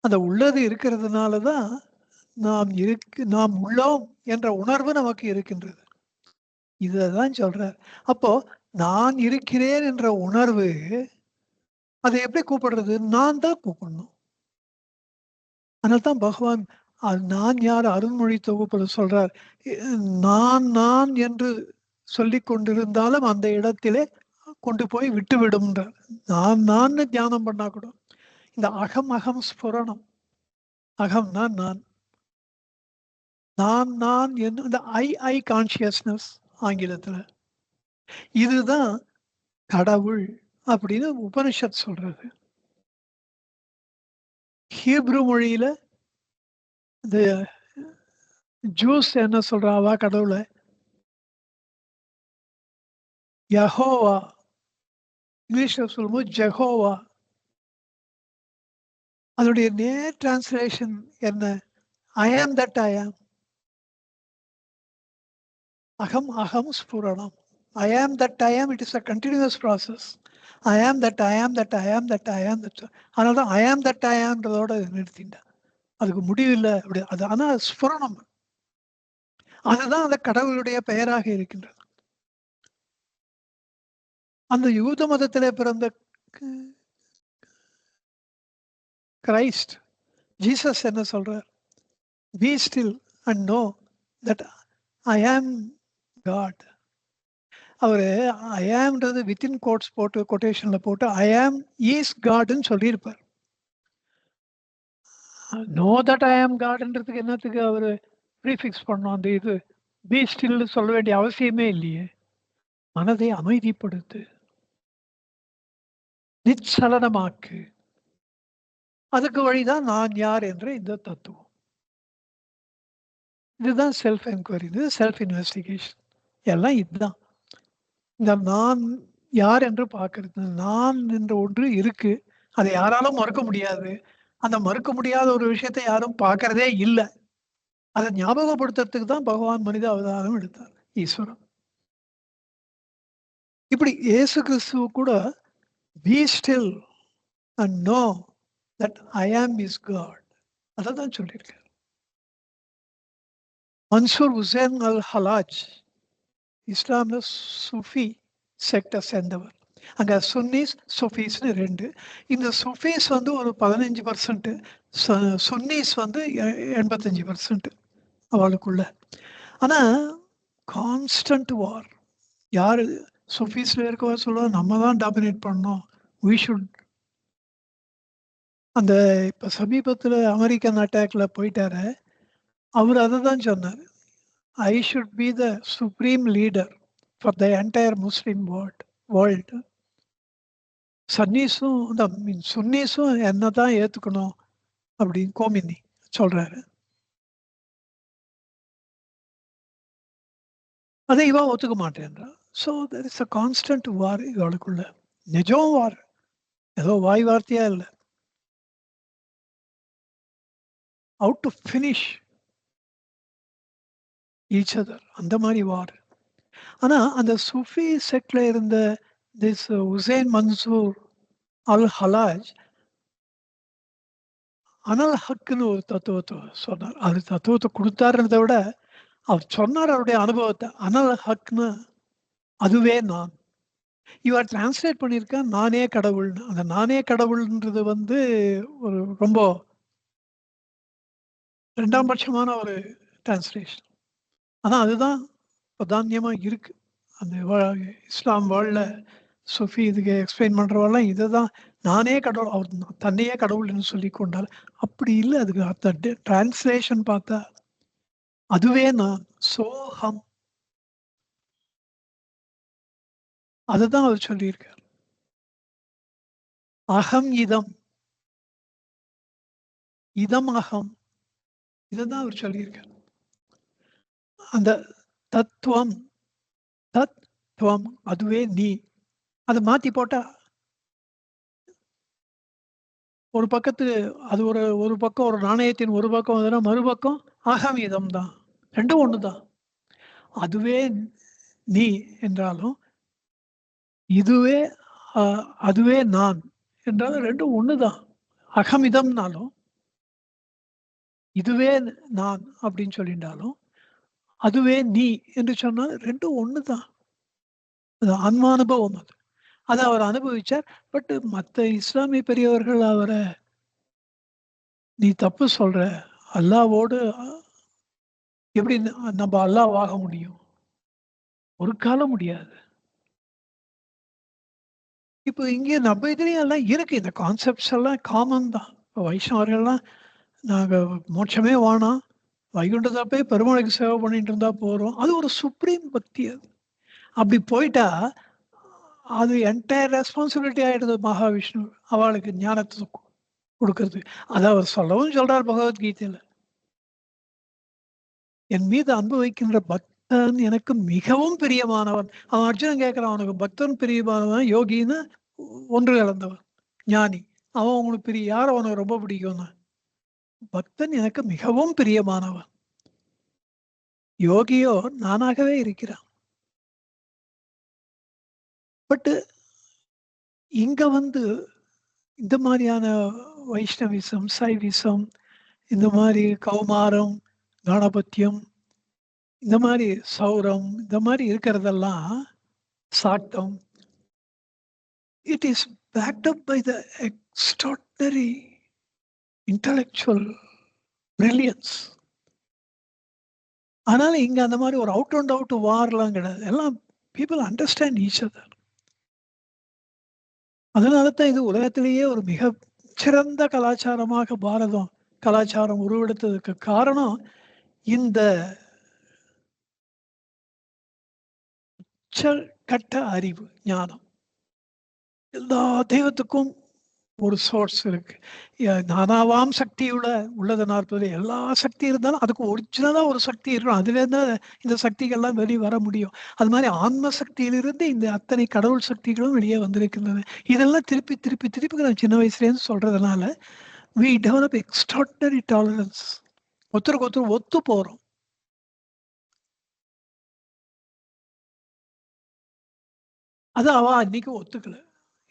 அந்த உள்ளது இருக்கிறதுனால தான் நாம் உள்ளோம் என்ற உணர்வு நமக்கு இருக்கின்றது. இதான் சொல்றார். அப்போ நான் இருக்கிறேன் என்ற உணர்வு அதை எப்படி கூப்பிடுறது? நான் தான் கூப்பிடணும். அதனால தான் பகவான் நான் யார் அருண்மொழி தொகுப்புல சொல்றார், நான் நான் என்று சொல்லிக் கொண்டிருந்தாலும் அந்த இடத்திலே கொண்டு போய் விட்டுவிடும்ன்றார். நான் தியானம் பண்ணா கூட இந்த அகம் அகம் ஸ்புரணம், அகம்னா நான், நான் என்ன இந்த ஐ கான்சியஸ்னஸ் ஆங்கிலத்துல, இதுதான் கடவுள் அப்படின்னு உபனிஷத் சொல்றது. ஹீப்ரு மொழியில இந்த ஜூஸ் என்ன சொல்றாவா கடவுளை யஹோவா, இங்கிலீஷ்ல சொல்லும்போது ஜெகோவா. அதனுடைய நேர் டிரான்ஸ்லேஷன் என்ன? ஐ ஆம் தட் ஐ ஆம். அகம் அகம் ஸ்புரணம். ஐ am that I am. It is a continuous process. I am that I am that I am that I am that. அதனால தான் ஐ ஆம் தட் ஐ ஆம்ன்றதோட நிறுத்திட்டேன். அதுக்கு முடிவில்லை அப்படி. அது ஆனால் ஸ்புரணம், அதுதான் அந்த கடவுளுடைய பெயராக இருக்கின்றது. அந்த யூத மதத்திலே பிறந்த கிரைஸ்ட் ஜீசஸ் என்ன சொல்றார்? Be still and know that I am God. அவரு ஐ ஆம்ன்றது வித்தின் கோட்ஸ் போட்டு கொட்டேஷன்ல போட்டு ஐ ஆம் ஈஸ் காட்னு சொல்லியிருப்பார். நோ தட் ஐ ஆம் காட்ன்றதுக்கு என்னத்துக்கு அவரு ப்ரீஃபிக்ஸ் பண்ணோம்? அந்த இது பி ஸ்டில் சொல்ல வேண்டிய அவசியமே இல்லையே. மனதை அமைதிப்படுத்து, நிச்சலனமாக்கு. அதுக்கு வழிதான் நான் யார் என்ற இந்த தத்துவம். இதுதான் செல்ஃப் என்கொயரி, இது செல்ஃப் இன்வெஸ்டிகேஷன். எல்லாம் இதுதான். இந்த நான் யார் என்று பார்க்கறது. நான் என்ற ஒன்று இருக்கு, அதை யாராலும் மறுக்க முடியாது. அந்த மறுக்க முடியாத ஒரு விஷயத்தை யாரும் பார்க்கறதே இல்லை. அதை ஞாபகப்படுத்துறதுக்கு தான் பகவான் மனித அவதாரம் எடுத்தார், ஈஸ்வரன். இப்படி இயேசு கிறிஸ்துவ கூட be still and know that I am is God, அதை தான் சொல்லியிருக்கார். மன்சூர் ஹுசேன் அல் ஹலாஜ் இஸ்லாம்ல சுஃபி செக்டை சேர்ந்தவர். அங்கே சுன்னீஸ் சுஃபீஸ்னு ரெண்டு. இந்த சுஃபீஸ் வந்து ஒரு 15%, சுன்னீஸ் வந்து 85% அவளுக்குள்ள. ஆனால் கான்ஸ்டன்ட் வார். யார் சுஃபீஸில் இருக்கவா சொல்லுவா நம்ம தான் டாமினேட் பண்ணோம், வி ஷுட். அந்த இப்போ சமீபத்தில் அமெரிக்கன் அட்டாக்ல போயிட்டாரு, அவர் அதை தான் சொன்னார். I should be the supreme leader for the entire Muslim world. சன்னீஸும் இந்த சுன்னீஸும் என்ன தான் ஏற்றுக்கணும் அப்படின்னு கோமினி சொல்றாரு. அதை இவா ஒத்துக்க மாட்டேன்றா. So there is a constant war இவளுக்குள்ள. நிஜம் வார், ஏதோ வாய் வார்த்தையா இல்லை. Out to finish each other, அந்த மாதிரி வார். ஆனால் அந்த சுஃபி செக்ட்ல இருந்த this Hussain Mansur al Hallaj அனல் ஹக்குன்னு ஒரு தத்துவத்தை சொன்னார். அது தத்துவத்தை கொடுத்தாருன்றதை விட அவர் சொன்னார் அவருடைய அனுபவத்தை. அனல் ஹக்னு அதுவே நான். இவர் டிரான்ஸ்லேட் பண்ணியிருக்கேன் நானே கடவுள்னு. அந்த நானே கடவுள்ன்றது வந்து ஒரு ரொம்ப 2ஆம் பட்சமான ஒரு டிரான்ஸ்லேஷன். ஆனா அதுதான் பிரதானியமா இருக்கு. அந்த இஸ்லாம் வேர்ல்ட்ல சூஃபி இதுக்கு எக்ஸ்பிளைன் பண்றவெல்லாம் இதுதான் நானே கடவுள். அவர் தன்னையே கடவுள்னு சொல்லி கொண்டார். அப்படி இல்லை. அதுக்கு அந்த டிரான்ஸ்லேஷன் பார்த்தா அதுவே நான் சோகம். அதுதான் அவர் சொல்லியிருக்கார். அகம் இதம் இதம் அகம் இதுதான் அவர் சொல்லியிருக்கார். அந்த தத்துவம் தத்துவம் அதுவே நீ. அதை மாத்தி போட்டா ஒரு பக்கத்துக்கு அது ஒரு ஒரு பக்கம் ஒரு நாணயத்தின் ஒரு பக்கம் வந்ததுன்னா மறுபக்கம் அகம் இதம் தான். ரெண்டும் ஒண்ணுதான். அதுவே நீ என்றாலும் இதுவே அதுவே நான் என்றாலும் ரெண்டும் ஒண்ணுதான். அகமிதம்னாலும் இதுவே நான் அப்படின்னு சொல்லிட்டாலும் அதுவே நீ என்று சொன்னால் ரெண்டும் ஒண்ணுதான். அது ஆன்மானுபவம். அது அதை அவர் அனுபவிச்சார். பட் மற்ற இஸ்லாமிய பெரியவர்கள் அவரை நீ தப்பு சொல்ற, அல்லாவோடு எப்படி நம்ம அல்லாஹ் ஆக முடியும்? ஒரு காலம் முடியாது. இப்போ இங்கே நம்ம இதுலயும் எல்லாம் இருக்கு. இந்த கான்செப்ட்ஸ் எல்லாம் காமன் தான். இப்போ வைஷ்ணவர்கள்லாம் நாங்க மோட்சமே வேணாம், வைகுண்டத்தை போய் பெருமாளுக்கு சேவை பண்ணிட்டு இருந்தா போறோம். அது ஒரு சுப்ரீம் பக்தி. அது அப்படி போயிட்டா அது என்டையர் ரெஸ்பான்சிபிலிட்டி ஆயிடுது மகாவிஷ்ணு அவளுக்கு ஞானத்தை கொடுக்கறது. அதை அவர் சொல்லவும் சொல்றார் பகவத்கீதையில. என் மீது அன்பு வைக்கின்ற பக்தன் எனக்கு மிகவும் பிரியமானவன். அவன் அர்ஜுனன் கேட்கிறான், அவனுக்கு பக்தன் பிரியமானவன் யோகின்னு ஒன்று கலந்தவன் ஞானி. அவன் உங்களுக்கு யார் அவனுக்கு ரொம்ப பிடிக்கும்னு? பக்தன் எனக்கு மிகவும் பிரியமானவன். யோகியோ நானாகவே இருக்கிறான். பட் இங்க வந்து இந்த மாதிரியான வைஷ்ணவிசம், சைவிசம், இந்த மாதிரி கௌமாரம், கணபத்தியம், இந்த மாதிரி சௌரம், இந்த மாதிரி இருக்கிறதெல்லாம் சாட்டம். It is backed up by the extraordinary intellectual brilliance. அதனால இங்க அந்த மாதிரி ஒரு அவுட் அண்ட் அவுட் வார்லாம் கிடையாது. எல்லாம் பீப்புள் அண்டர்ஸ்டாண்ட் ஈச் அதர். அதனால தான் இது உலகத்திலேயே ஒரு மிக சிறந்த கலாச்சாரமாக பாரதம் கலாச்சாரம் உருவெடுத்ததுக்கு காரணம் இந்த கட்ட அறிவு ஞானம். எல்லா தெய்வத்துக்கும் ஒரு சோர்ஸ் இருக்கு. நானாவாம் சக்தியுள்ள உள்ளது 40 எல்லா சக்தி இருந்தாலும் அதுக்கு ஒரிஜினலா ஒரு சக்தி இருக்கும். அதுல இருந்தா இந்த சக்திகள்லாம் வெளியே வர முடியும். அது மாதிரி ஆன்ம சக்தியிலிருந்து இந்த அத்தனை கடவுள் சக்திகளும் வெளியே வந்திருக்கின்றன. இதெல்லாம் திருப்பி திருப்பி திருப்பி நான் சின்ன வயசுலேருந்து சொல்றதுனால we develop extraordinary tolerance. ஒருத்தருக்கு ஒருத்தர் ஒத்து போறோம். அது அவ அன்னைக்கு ஒத்துக்கல.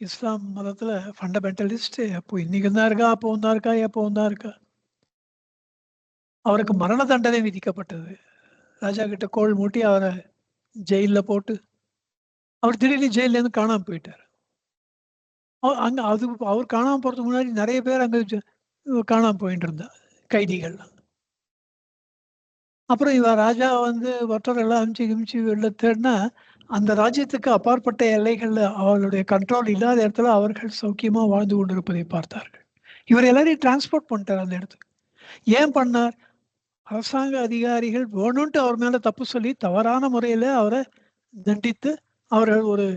இஸ்லாம் மதத்துல ஃபண்டமெண்டலிஸ்ட் அப்போ இன்னைக்கு தான் இருக்கா, அப்போ தான் இருக்கா, எப்போ தான் இருக்கா. அவருக்கு மரண தண்டனை விதிக்கப்பட்டது. ராஜா கிட்ட கோல் மூட்டி அவரை ஜெயில போட்டு அவர் திடீர்னு ஜெயில இருந்து காணாம போயிட்டார். அங்க அது அவர் காணாம போறதுக்கு முன்னாடி நிறைய பேர் அங்க காணாம போயிட்டு இருந்தா கைதிகள். அப்புறம் இவ ராஜா வந்து ஒற்றர் எல்லாம் அனுப்பிச்சு கிமிச்சு வெளில தேடினா அந்த ராஜ்யத்துக்கு அப்பாற்பட்ட எல்லைகள்ல அவளுடைய கண்ட்ரோல் இல்லாத இடத்துல அவர்கள் சௌக்கியமா வாழ்ந்து கொண்டிருப்பதை பார்த்தார்கள். இவர் எல்லாரையும் டிரான்ஸ்போர்ட் பண்ணிட்டார் அந்த இடத்துக்கு. ஏன் பண்ணார்? அரசாங்க அதிகாரிகள் வேணும்ட்டு அவர் மேல தப்பு சொல்லி தவறான முறையில அவரை தண்டித்து அவர்கள் ஒரு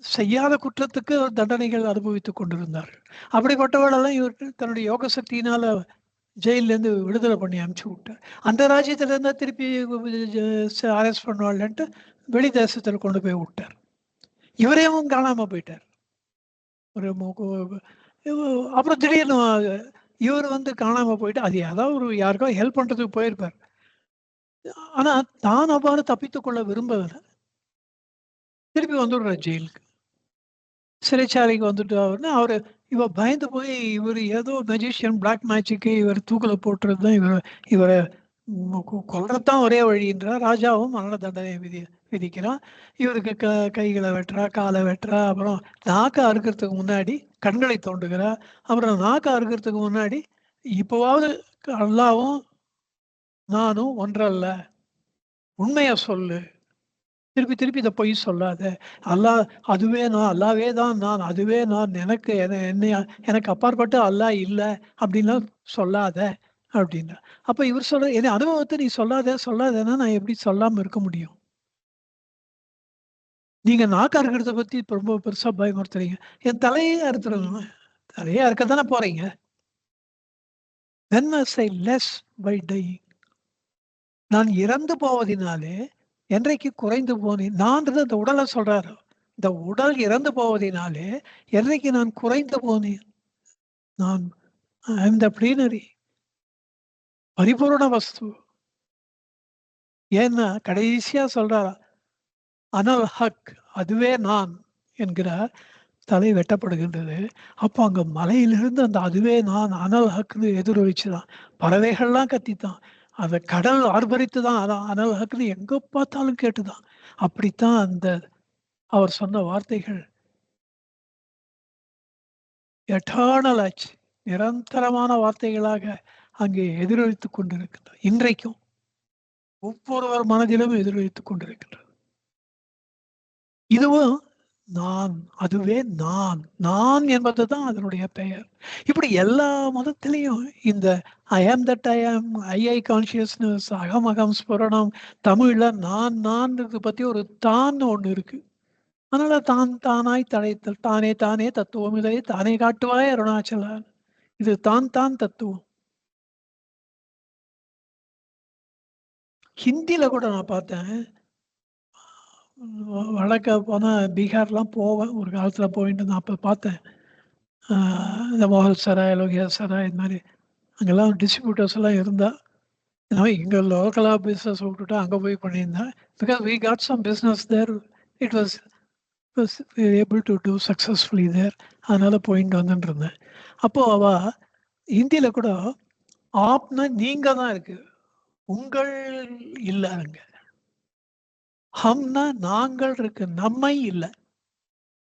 செய்யாத குற்றத்துக்கு தண்டனைகள் அனுபவித்துக் கொண்டிருந்தார்கள். அப்படிப்பட்டவர்களெல்லாம் இவர்கள் தன்னுடைய யோக சக்தியினால ஜெயில இருந்து விடுதலை பண்ணி அனுப்பிச்சு விட்டார். அந்த ராஜ்யத்துல இருந்தா திருப்பி அரெஸ்ட் பண்ணுவாள்ன்ட்டு வெளி தேசத்துல கொண்டு போய் விட்டார். இவரையும் காணாம போயிட்டார். ஒரு அப்புறம் திடீர்னு இவர் வந்து காணாம போயிட்டு அது ஏதாவது ஒரு யாருக்கோ ஹெல்ப் பண்றதுக்கு போயிருப்பார். ஆனா தான் அவ்வாறு தப்பித்துக் கொள்ள விரும்பவில்லை. திருப்பி வந்துடுறார் ஜெயிலுக்கு. சிறைச்சாலைக்கு வந்துட்டு அவரு இவ பயந்து போய் இவர் ஏதோ மெஜிஷியன் பிளாக் மேஜிக்கு இவர் தூக்கில போட்டுறது தான் இவரை கொல்றதுதான் ஒரே வழின்றா. ராஜாவும் மரண தண்டனை விதிக்கிறான். இவருக்கு கைகளை வெட்டுறா, காலை வெட்டுறா, அப்புறம் நாக்கை அறுக்கிறதுக்கு முன்னாடி கண்களை தோண்டுகிறா. அப்புறம் நாக்கை அறுக்கிறதுக்கு முன்னாடி இப்போவாவது அல்லாவும் நானும் ஒன்றல்ல, உண்மைய சொல்லு, திருப்பி திருப்பி இதை பொய் சொல்லாத, அல்லாஹ் அதுவே நான், அல்லாவே தான் நான், அதுவே நான், எனக்கு என்னை எனக்கு அப்பாற்பட்டு அல்லாஹ் இல்லை அப்படின்லாம் சொல்லாத அப்படின்னா. அப்ப இவர் சொல்ற என் அனுபவத்தை நீ சொல்லாத சொல்லாதன்னா நான் எப்படி சொல்லாம இருக்க முடியும்? நீங்க நாக்கு அறுக்கிறத பத்தி இப்ப ரொம்ப பெருசா பயமுறுத்துறீங்க. என் தலையே அறுத்துருங்க. தலையே அறுக்கத்தானே போறீங்க. When I say less by dying, நான் இறந்து போவதினாலே என்றைக்கு குறைந்து போனேன். நான்றது அந்த உடலை சொல்றாரு. இந்த உடல் இறந்து போவதினாலே என்றைக்கு நான் குறைந்து போனேன். நான் ஐ அம் த ப்ளீனரி, பரிபூரண வஸ்து. ஏன்னா கடைசியா சொல்றாரா, அனல் ஹக், அதுவே நான் என்கிறார். தலை வெட்டப்படுகின்றது. அப்போ அங்க மலையிலிருந்து அந்த அதுவே நான் அனல் ஹக்னு எதிரொலிச்சுதான். பறவைகள்லாம் கத்தித்தான். அந்த கடல் ஆர்ப்பரித்து தான் அதான் அனல் ஹக்னு எங்க பார்த்தாலும் கேட்டுதான். அப்படித்தான் அந்த அவர் சொன்ன வார்த்தைகள் எட்டர்னல் ஆச்சு. நிரந்தரமான வார்த்தைகளாக அங்கே எதிரொலித்துக் கொண்டிருக்கின்றன. இன்றைக்கும் ஒவ்வொருவர் மனதிலும் எதிரொலித்துக் கொண்டிருக்கின்றது. இதுவும் நான், அதுவே நான், நான் என்பதுதான் அதனுடைய பெயர். இப்படி எல்லா மதத்திலையும் இந்த ஐ ஆம் தட் ஐ ஆம், ஐ கான்சியஸ்னஸ், அகம் அகம் ஸ்புரணம், தமிழ்ல நான் பத்தி ஒரு தான் ஒண்ணு இருக்கு. அதனால தான் தானாய் தழைத்தல், தானே தானே தத்துவம், இதை தானே காட்டுவாய் அருணாச்சலா. இது தான் தத்துவம். ஹிந்தில கூட நான் பார்த்தேன். வடக்க போனா பீகார்லாம் போவேன். ஒரு காலத்துல போயிட்டு நான் அப்ப பார்த்தேன். இந்த மோகல் சராய், லோகியா சராய் இது மாதிரி அங்கெல்லாம் டிஸ்ட்ரிபியூட்டர்ஸ் எல்லாம் இருந்தா, நான் இங்க லோக்கலா பிசினஸ் விட்டுட்டு அங்க போய் பண்ணியிருந்தேன். Because we got some business there. It was able to do successfully there. அதனால போயிட்டு வந்துட்டு இருந்தேன். அப்போ அவ ஹிந்தியில கூட ஆப்னா நீங்க தான் இருக்கு, உங்கள் இல்ல அங்க. ஹம்னா நாங்கள் இருக்கு, நம்மை இல்ல,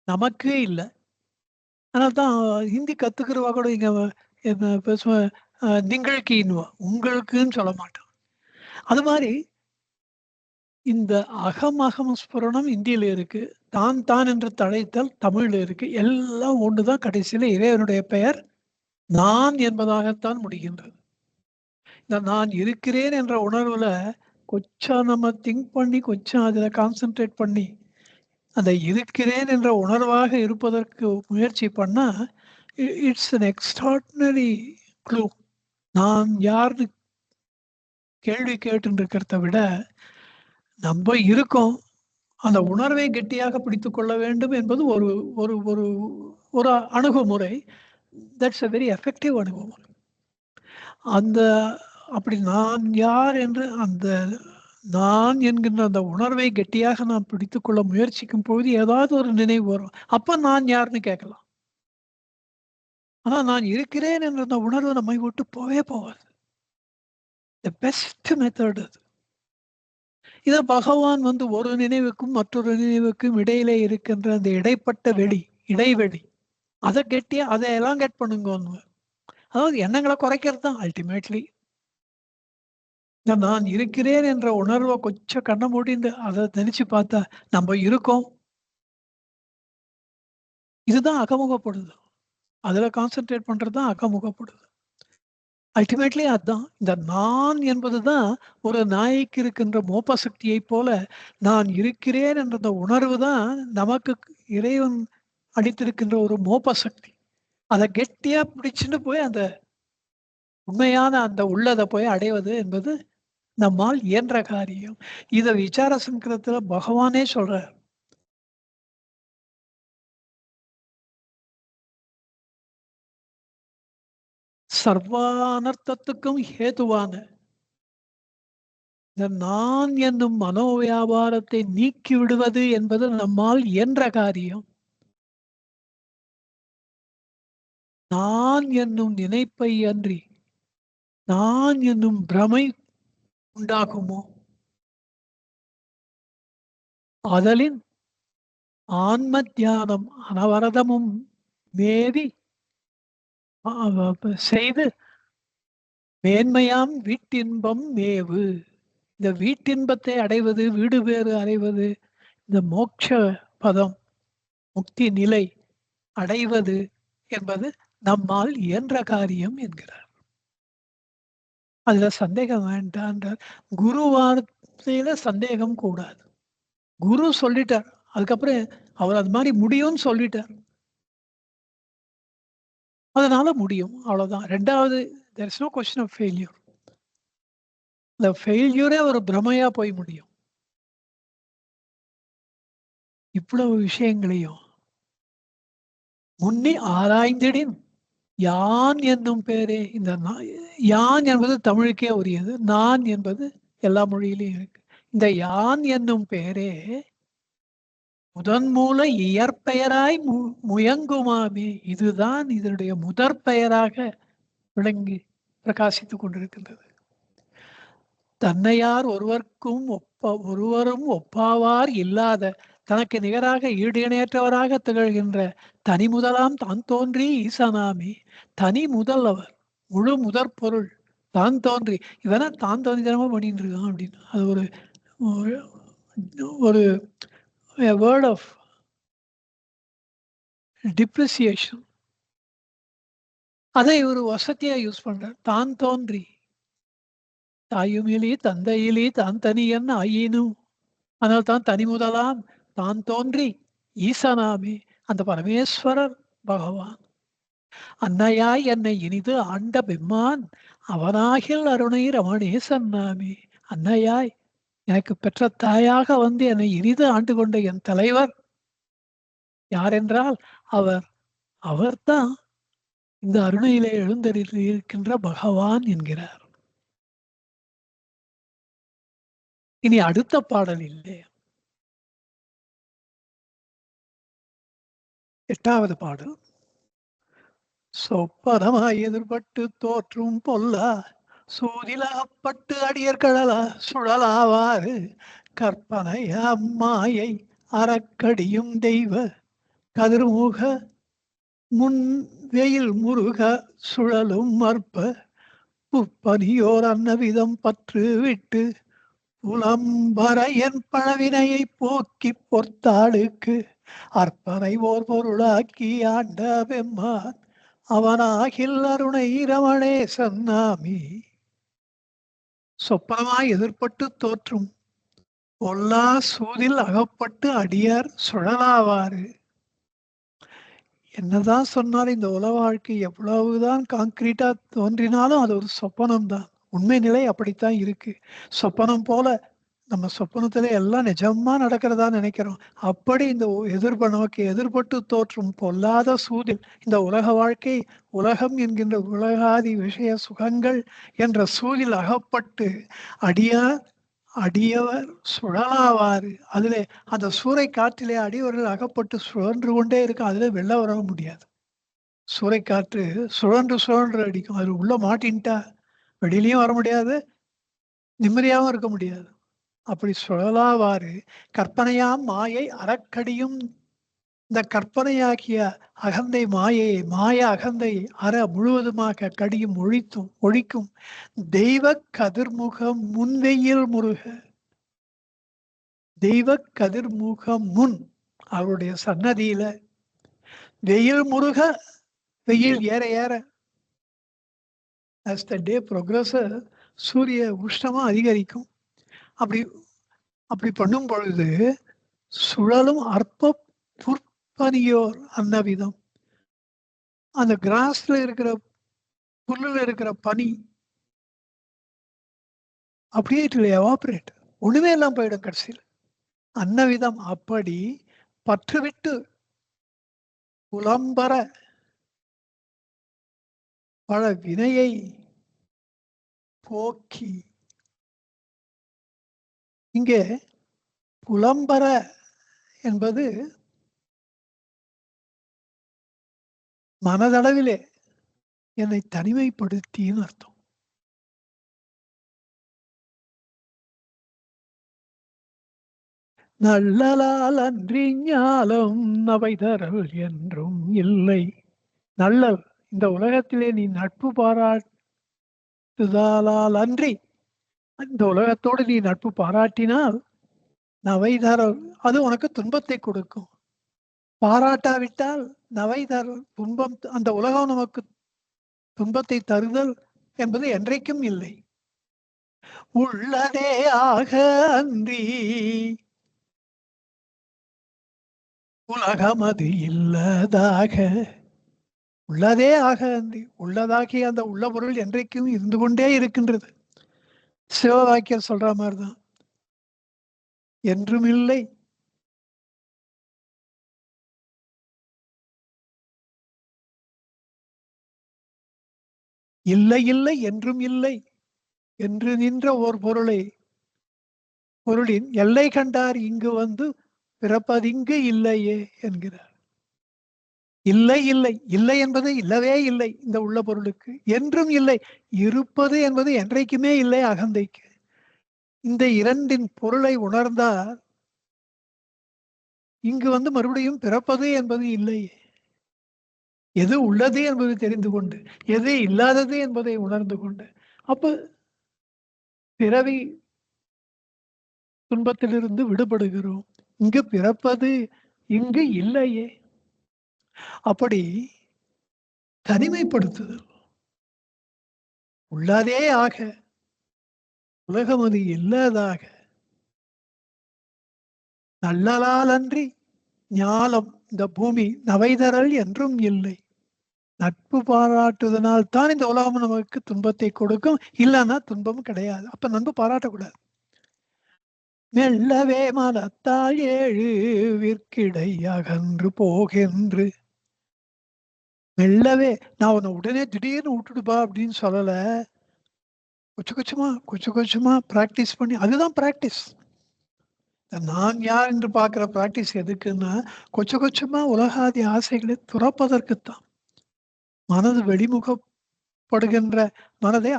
நமக்கு இல்ல. அதனால தான் ஹிந்தி கத்துக்கிறவா கூட இங்க என்ன பேசுவேன், நிகழ்ச்சின்னுவா, உங்களுக்குன்னு சொல்ல மாட்டோம். அது மாதிரி இந்த அகம் அகம் ஸ்புரணம் இந்தியில இருக்கு, தான் தான் என்று தழைத்தல் தமிழ்ல இருக்கு. எல்லாம் ஒண்ணுதான். கடைசியில இறைவனுடைய பெயர் நான் என்பதாகத்தான் முடிகின்றது. இந்த நான் இருக்கிறேன் என்ற உணர்வுல கொஞ்சம் நம்ம திங்க் பண்ணி, கொஞ்சம் அதுல கான்சென்ட்ரேட் பண்ணி அந்த இருக்கிறேன் என்ற உணர்வாக இருப்பதற்கு முயற்சி பண்ணா, இட்ஸ் an எக்ஸ்ட்ராடினரி க்ளூ. நான் யாருன்னு கேள்வி கேட்டுட்டு இருக்கிறத விட நம்ம இருக்கோம், அந்த உணர்வை கெட்டியாக பிடித்துக் கொள்ள வேண்டும் என்பது ஒரு ஒரு ஒரு ஒரு அணுகுமுறை. தட்ஸ் a வெரி எஃபெக்டிவ் அணுகுமுறை. அந்த அப்படி நான் யார் என்று அந்த நான் என்கின்ற அந்த உணர்வை கெட்டியாக நாம் பிடித்துக்கொள்ள முயற்சிக்கும் பொழுது ஏதாவது ஒரு நினைவு வரும். அப்ப நான் யாருன்னு கேட்கலாம். ஆனா நான் இருக்கிறேன் என்ற அந்த உணர்வு நம்மை விட்டு போவே போகாது. தி பெஸ்ட் மெத்தட் அது. இத பகவான் ஒரு நினைவுக்கும் மற்றொரு நினைவுக்கும் இடையிலே இருக்கின்ற அந்த இடைப்பட்ட இடைவெளி. அத கெட்டியா அத எலாங்கேட் பண்ணுங்கன்னுவார். அதாவது எண்ணங்கள குறைக்கிறது தான் அல்டிமேட்லி. நான் இருக்கிறேன் என்ற உணர்வ கொஞ்சம் கண்ண மூடிட்டு அத நெனச்சு பார்த்தா, நம்ம இருக்கோம். இதுதான் அகமுகப்படுதல். அதுல கான்சன்ட்ரேட் பண்றது தான் அகமுகப்படுதல். அல்டிமேட்லி அதான். இந்த நான் என்பது தான் ஒரு நாய்க்கு இருக்கின்ற மோப்ப சக்தியைப் போல, நான் இருக்கிறேன் என்ற அந்த உணர்வு தான் நமக்கு இறைவன் அளித்திருக்கின்ற ஒரு மோப்ப சக்தி. அத கெட்டியா பிடிச்சுட்டு போய் அந்த உண்மையான அந்த உள்ளத போய் அடைவது என்பது நம்மால் இயன்ற காரியம். இத விசார சங்கரத்துல பகவானே சொல்றார். சர்வானர்த்தத்துக்கும் ஹேதுவான இந்த நான் என்னும் மனோவியாபாரத்தை நீக்கி விடுவது என்பது நம்மால் இயன்ற காரியம். நான் என்னும் நினைப்பை அன்றி நான் என்னும் பிரமை உண்டாகுமோ? ஆதலின் ஆன்ம தியானம் அனவரதமும் மேவி செய்து மேன்மையாம் வீட்டின்பம் மேவு. இந்த வீட்டின்பத்தை அடைவது, வீடு பேறு அடைவது, இந்த மோட்ச பதம், முக்தி நிலை அடைவது என்பது நம்மால் இயன்ற காரியம் என்கிறார். அதுல சந்தேகம் வேண்டான்றார். குரு வார்த்தையில சந்தேகம் கூடாது. குரு சொல்லிட்டார், அதுக்கப்புறம் அவர் அது மாதிரி முடியும்னு சொல்லிட்டார், அதனால முடியும், அவ்வளவுதான். ரெண்டாவது, there is no question of failure. இந்த ஃபெயில்யூரே ஒரு பிரமையா போய் முடியும். இவ்வளவு விஷயங்களையும் முன்னே ஆராய்ந்திடின் யான் என்னும் பேரே. இந்த யான் என்பது தமிழுக்கே உரியது, நான் என்பது எல்லா மொழியிலையும் இருக்கு. இந்த யான் என்னும் பேரே முதன் மூல இயற்பெயராய் முயங்குமாமே. இதுதான் இதனுடைய முதற் பெயராக விளங்கி பிரகாசித்துக் கொண்டிருக்கின்றது. தன்னையார் ஒருவரும் ஒப்பாவார் இல்லாத தனக்கு நிகராக ஈடு இணையற்றவராக திகழ்கின்ற தனி முதலாம் தான் தோன்றி ஈசனாமே. தனி முதல் அவர், முழு முதற் பொருள் தான் தோன்றி. இவனா தான் தோன்றித்தனமா பண்ணிட்டு இருக்கான் அப்படின்னு. அது ஒரு ஒரு வேர்ட் ஆஃப் டிப்ரிசியேஷன். அதை ஒரு வசதியா யூஸ் பண்றார். தான் தோன்றி தாயுமிலி தந்தையிலி தான் தனியன் ஆயினும், அதனால் தான் தனி முதலாம் தான் தோன்றி ஈசனாமே. அந்த பரமேஸ்வரர் பகவான் அன்னையாய் என்னை இனிது ஆண்ட பெம்மான் அவனாகில் அருணை ரமணேசன் நாமே. அன்னையாய் எனக்கு பெற்ற தாயாக வந்து என்னை இனிது ஆண்டு கொண்ட என் தலைவர் யாரென்றால் அவர்தான் இந்த அருணையிலே எழுந்தருளியிருக்கின்ற பகவான் என்கிறார். இனி அடுத்த பாடலிலே 8வது பாடல். சொப்பனமாய் எதிர்பட்டு தோற்றும் பொல்லா சூதிலகப்பட்டு அடியர்களா சுழலாவாறு கற்பனையா மாயை அறக்கடியும் தெய்வ கதிர்முக முன் வெயில் முருக சுழலும் மற்ப புப்பனியோர் அன்னவிதம் பற்று விட்டு புலம்பர என் பழவினையை போக்கி பொற்தாளுக்கு அற்பனை ஓர் பொருளாக்கி ஆண்ட பெம்மான் அவனாகில் அருணை ரமணேசன் நாமி. சொப்பனமாய் எதிர்பட்டு தோற்றும் பொல்லா சூதில் அகப்பட்டு அடியார் சுழலாவாறு. என்னதான் சொன்னாலும் இந்த உலக வாழ்க்கை எவ்வளவுதான் கான்கிரீட்டா தோன்றினாலும் அது ஒரு சொப்பனம் தான். உண்மை நிலை அப்படித்தான் இருக்கு. சொப்பனம் போல நம்ம சொப்பனத்துல எல்லாம் நிஜமா நடக்கிறதா நினைக்கிறோம். அப்படி இந்த நோக்கி எதிர்பட்டு தோற்றும் பொல்லாத சூதில், இந்த உலக வாழ்க்கை, உலகம் என்கின்ற உலகாதி விஷய சுகங்கள் என்ற சூதில் அகப்பட்டு அடியவர் சுழலாவாறு. அதுல அந்த சூறை காற்றிலே அடியவர்கள் அகப்பட்டு சுழன்று கொண்டே இருக்கும். அதுல வெளில வர முடியாது. சூறை காற்று சுழன்று அடிக்கும். அது உள்ள மாட்டின்ட்டா வெளியிலயும் வர முடியாது, நிம்மதியாகவும் இருக்க முடியாது. அப்படி சுழலாவாறு கற்பனையாம் மாயை அறக்கடியும். இந்த கற்பனையாகிய அகந்தை மாயையை, மாய அகந்தை அற முழுவதுமாக கடியும் ஒழிக்கும் தெய்வ கதிர்முகம் முன்வெயில் முருக. தெய்வ கதிர்முகம் முன் அவருடைய சன்னதியில வெயில் முருக, வெயில் ஏற ஏற as the day progresses சூரிய உஷ்ணமா அதிகரிக்கும். அப்படி பண்ணும் பொழுது சுழலும் அற்ப புற்பனியோர் அன்னவிதம், அந்த கிராஸ்ல இருக்கிற புல்லுல இருக்கிற பனி அப்படியே இட் வில் எவாபரேட், ஒண்ணுமே எல்லாம் போயிடும் கடைசியில். அன்னவிதம் அப்படி பற்றுவிட்டு புலம்பர பல வினையை போக்கி. இங்கே புலம்பர என்பது மனதளவிலே என்னை தனிமைப்படுத்தின்னு அர்த்தம். நல்லலால் அன்றி ஞாலம் அவை தரல் என்றும் இல்லை. நல்லல், இந்த உலகத்திலே நீ நட்பு பாராட்டுதலால் அன்றி, இந்த உலகத்தோடு நீ நட்பு பாராட்டினால் நவை தரல், அது உனக்கு துன்பத்தை கொடுக்கும். பாராட்டாவிட்டால் நவை தரல், துன்பம், அந்த உலகம் நமக்கு துன்பத்தை தருதல் என்பது என்றைக்கும் இல்லை. உள்ளதே ஆக அன்றி உலகம் அது இல்லதாக. உள்ளதே ஆக அன்றி, உள்ளதாகி அந்த உள்ள பொருள் என்றைக்கும் இருந்து கொண்டே இருக்கின்றது. சிவவாக்கியர் சொல்ற மாதிரிதான், என்றும் இல்லை. இல்லை இல்லை என்றும் இல்லை என்று நின்ற ஓர் பொருளின் எல்லை கண்டார் இங்கு வந்து பிறப்பதிங்கு இல்லையே என்கிறார். இல்லை இல்லை, இல்லை என்பது இல்லவே இல்லை இந்த உள்ள பொருளுக்கு, என்றும் இல்லை. இருப்பது என்பது என்றைக்குமே இல்லை அகந்தைக்கு. இந்த இரண்டின் பொருளை உணர்ந்தால் இங்கு வந்து மறுபடியும் பிறப்பது என்பது இல்லை. எது உள்ளது என்பது தெரிந்து கொண்டு, எது இல்லாதது என்பதை உணர்ந்து கொண்டு, அப்ப பிறவி துன்பத்திலிருந்து விடுபடுகிறோம். இங்கு பிறப்பது இங்கு இல்லையே. அப்படி தனிமைப்படுத்துதல், உள்ளதே ஆக உலகம் அது இல்லாதாக, நல்லலால் அன்றி ஞாலம், இந்த பூமி நவைதரல் என்றும் இல்லை. நட்பு பாராட்டுவதனால் தான் இந்த உலகம் நமக்கு துன்பத்தை கொடுக்கும், இல்லைன்னா துன்பம் கிடையாது. அப்ப நட்பு பாராட்டக்கூடாது. மெல்லவே மனத்தால் ஏழு விற்கிடை அகன்று போகென்று, மெல்லவே, நான் உன்னை உடனே திடீர்னு விட்டுடுப்பா அப்படின்னு சொல்லல. கொஞ்சம் கொஞ்சமா பிராக்டிஸ் பண்ணி, அதுதான் பிராக்டிஸ். நான் யார் என்று பார்க்கிற பிராக்டிஸ் எதுக்குன்னா, கொஞ்சம் கொஞ்சமா உலகாதி ஆசைகளை துறப்பதற்குத்தான். மனது வெளிமுகப்படுகின்ற மனதை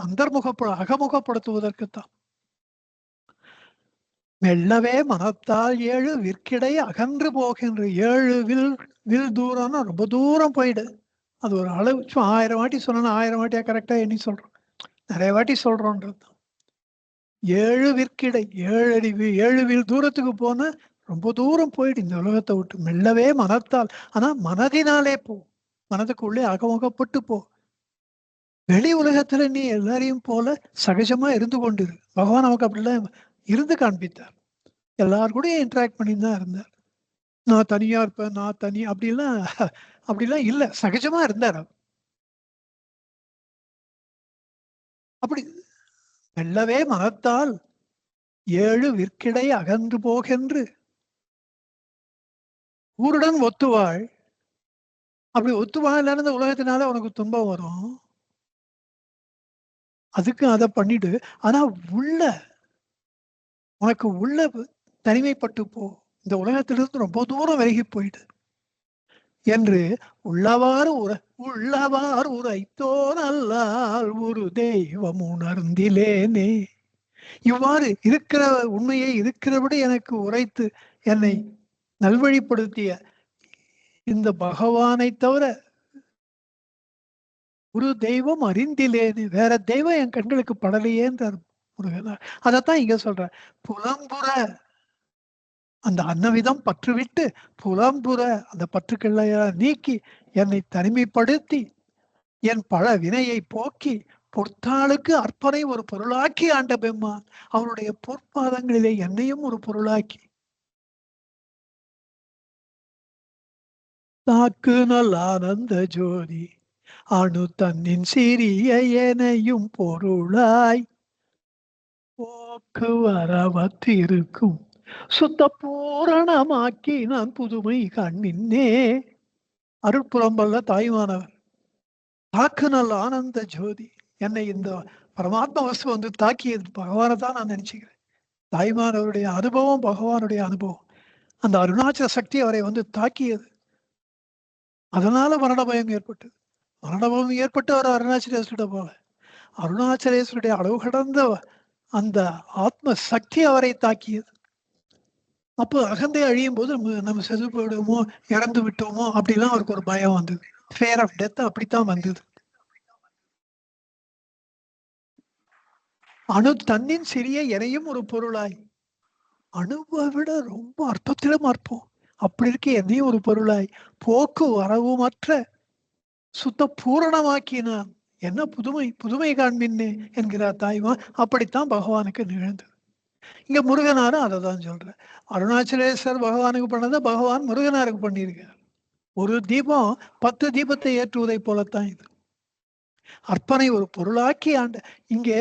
அகமுகப்படுத்துவதற்குத்தான். மெல்லவே மனத்தால் ஏழு விற்கிடை அகன்று போகின்ற, 7 வில் தூரம்னா ரொம்ப தூரம் போயிடு. அது ஒரு அளவு, 1000 வாட்டி சொன்னா 1000 வாட்டியா கரெக்டா எண்ணி சொல்றோம், நிறைய வாட்டி சொல்றோன்றது. 7 விற்கிடை, 7 அடி 7 வில் தூரத்துக்கு போன ரொம்ப தூரம் போயிடு இந்த உலகத்தை விட்டு. மெல்லவே மனத்தால், ஆனா மனதினாலே போ, மனதுக்குள்ளே அகமுகப்பட்டு போ. வெளி உலகத்துல நீ எல்லாரையும் போல சகஜமா இருந்து கொண்டிரு. பகவான் நமக்கு அப்படிலாம் இருந்து காண்பித்தார். எல்லாரும் கூட இன்டராக்ட் பண்ணி தான் இருந்தார். நான் தனியா இருப்பேன், நான் தனி அப்படிலாம் இல்ல, சகஜமா இருந்தார். அப்படி மெல்லவே மனத்தால் 7 விற்கிடை அகன்று போகென்று ஊருடன் ஒத்துவாள். அப்படி ஒத்துவாள், இந்த உலகத்தினால உனக்கு துன்பம் வரும், அதுக்கு அதை பண்ணிடு. ஆனா உனக்கு உள்ள தனிமைப்பட்டு போ, இந்த உலகத்திலிருந்து ரொம்ப தூரம் விலகி போயிடு என்று உள்ளவாறு உரைத்தோ நல்லால் ஒரு தெய்வம் உணர்ந்திலேனே. இவ்வாறு இருக்கிற உண்மையை இருக்கிறபடி எனக்கு உரைத்து என்னை நல்வழிப்படுத்திய இந்த பகவானை தவிர ஒரு தெய்வம் அறிந்திலேனே, வேற தெய்வம் என் கண்களுக்கு படலையேன்றார் முருகனார். அதைத்தான் இங்க சொல்ற, புலம்புற அந்த அன்னவிதம் பற்றுவிட்டு புலம்புற அந்த பற்றுக்களை நீக்கி என்னை தனிமைப்படுத்தி என் பல வினையை போக்கி பொற்றாளுக்கு அர்ப்பனை ஒரு பொருளாக்கி ஆண்ட பெம்மான் அவருடைய பொற்பாதங்களிலே என்னையும் ஒரு பொருளாக்கி தாக்கு நல் ஆனந்த ஜோதி அணு தன்னின் சிறிய எனையும் பொருளாய் போக்கு வரவற்றிருக்கும் சுத்த பூரணமாக்கி நான் புதுமை கண்ணின்னே. அருட்புறம்பல்ல தாய்மானவர் தாக்கு நல் ஆனந்த ஜோதி, என்னை இந்த பரமாத்மா வஸ்து வந்து தாக்கியது பகவானை தான் நான் நினைச்சுக்கிறேன். தாய்மானவருடைய அனுபவம் பகவானுடைய அனுபவம், அந்த அருணாச்சல சக்தி அவரை வந்து தாக்கியது, அதனால மரண பயம் ஏற்பட்டது. மரணபவம் ஏற்பட்டு அவர் அருணாச்சலேஸ்வரிட போல. அருணாச்சலேஸ்வருடைய அளவு கடந்த அந்த ஆத்ம சக்தி அவரை தாக்கியது. அப்போ அகந்தை அழியும் போது நம்ம செது போயிடுவோமோ, இறந்து விட்டோமோ அப்படிலாம் அவருக்கு ஒரு பயம் வந்தது. ஃபேர் ஆஃப் டெத் அப்படித்தான் வந்தது. அணு தன்னின் சிறிய எனையும் ஒரு பொருளாய், அணுவை விட ரொம்ப அற்பத்திலும் அற்பம் அப்படி இருக்க என்னையும் ஒரு பொருளாய் போக்கு வரவுமற்ற சுத்த பூரணமாக்கினான். என்ன புதுமை புதுமை காண்பின்னே என்கிறார் தாய்மா. அப்படித்தான் பகவானுக்கு நிகழ்ந்தது. இங்க முருகனாரும் அதை தான் சொல்ற. அருணாச்சலேஸ்வர் பகவானுக்கு பண்ணதை பகவான் முருகனாருக்கு பண்ணியிருக்கார். ஒரு தீபம் 10 தீபத்தை ஏற்றுவதை போலத்தான் இது. அர்ப்பனை ஒரு பொருளாக்கி ஆண்ட. இங்கே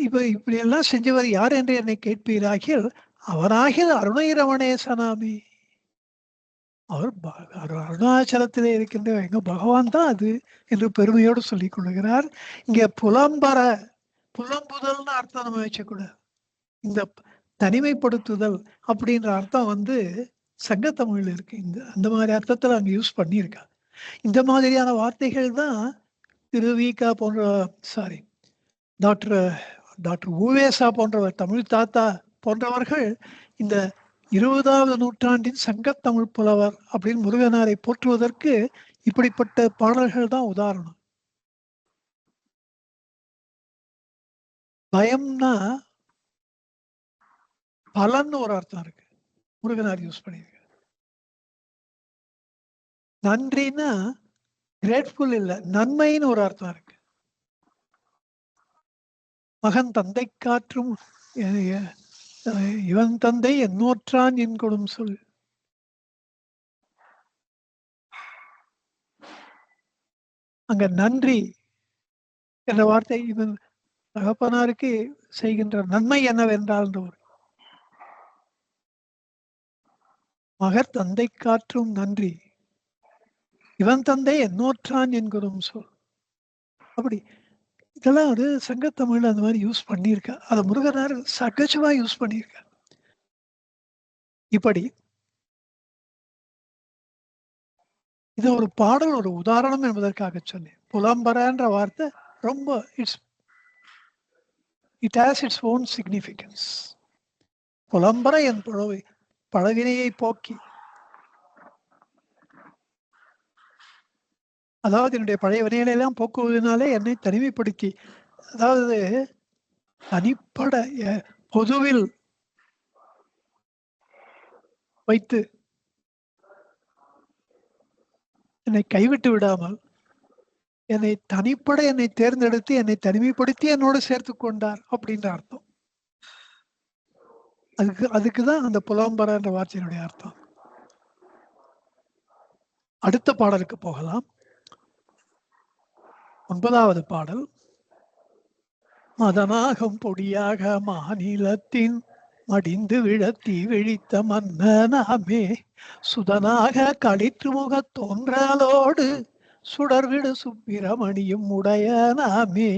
இப்படி எல்லாம் செஞ்சவர் யார் என்று என்னை கேட்பீராகில் அவராகிய அருணை ரமணேசனாமி. அவர் அருணாச்சலத்திலே இருக்கின்ற எங்க பகவான் தான் அது என்று பெருமையோடு சொல்லிக் கொள்கிறார். இங்க புலம்புதல்னு அர்த்தம் நம்ம வச்சக்கூடாது. இந்த தனிமைப்படுத்துதல் அப்படின்ற அர்த்தம் சங்க தமிழ்ல இருக்கு. அந்த மாதிரி அர்த்தத்துல அங்க யூஸ் பண்ணியிருக்கா. இந்த மாதிரியான வார்த்தைகள் தான் திருவிகா டாக்டர் ஊவேசா போன்றவர், தமிழ் தாத்தா போன்றவர்கள் இந்த 20வது நூற்றாண்டின் சங்கத்தமிழ் புலவர் அப்படின்னு முருகனாரை போற்றுவதற்கு இப்படிப்பட்ட பாடல்கள் தான் உதாரணம். பயம்னா பலன்னு ஒரு அர்த்தம் இருக்கு, முருகனார் யூஸ் பண்ணியிருக்க. நன்றினா கிரேட்ஃபுல் இல்ல, நன்மைன்னு ஒரு அர்த்தம் இருக்கு. மகன் தந்தை காற்றும் இவன் தந்தை என்னோற்றான் என் கொடும் சொல். அங்க நன்றி என்ற வார்த்தை இவன் தகப்பனாருக்கு செய்கின்ற நன்மை என்னவென்றால், மகர் தந்தை காற்றும் நன்றி இவன் தந்தை என்னோற்றான் என்கிறோம் சொல். அப்படி இதெல்லாம் சங்கத்தமிழ் அந்த மாதிரி யூஸ் பண்ணியிருக்கா. அதை முருகனார் சகஜமா யூஸ் பண்ணியிருக்க. இப்படி இது ஒரு பாடல், ஒரு உதாரணம் என்பதற்காக சொன்னேன். புலம்பரன்ற வார்த்தை ரொம்ப it has its own significance. புலம்பர என் பழவினையை போக்கி, அதாவது என்னுடைய பழைய வினைகளை எல்லாம் போக்குவதனாலே என்னை தனிமைப்படுத்தி, அதாவது தனிப்பட பொதுவில் வைத்து என்னை கைவிட்டு விடாமல் என்னை தனிப்பட என்னை தேர்ந்தெடுத்து என்னை தனிமைப்படுத்தி என்னோடு சேர்த்து கொண்டார் அப்படின்ற அர்த்தம். அதுக்குதான் அந்த புலம்பர என்ற வார்த்தையினுடைய அர்த்தம். அடுத்த பாடலுக்கு போகலாம். 9வது பாடல். மதனாகம் பொடியாக மாநிலத்தின் மடிந்து விழத்தி விழித்த மன்னனாமே, சுதனாக களிற்றுமுக தோன்றலோடு சுடர்விடு சுப்பிரமணியும் உடையனாமே,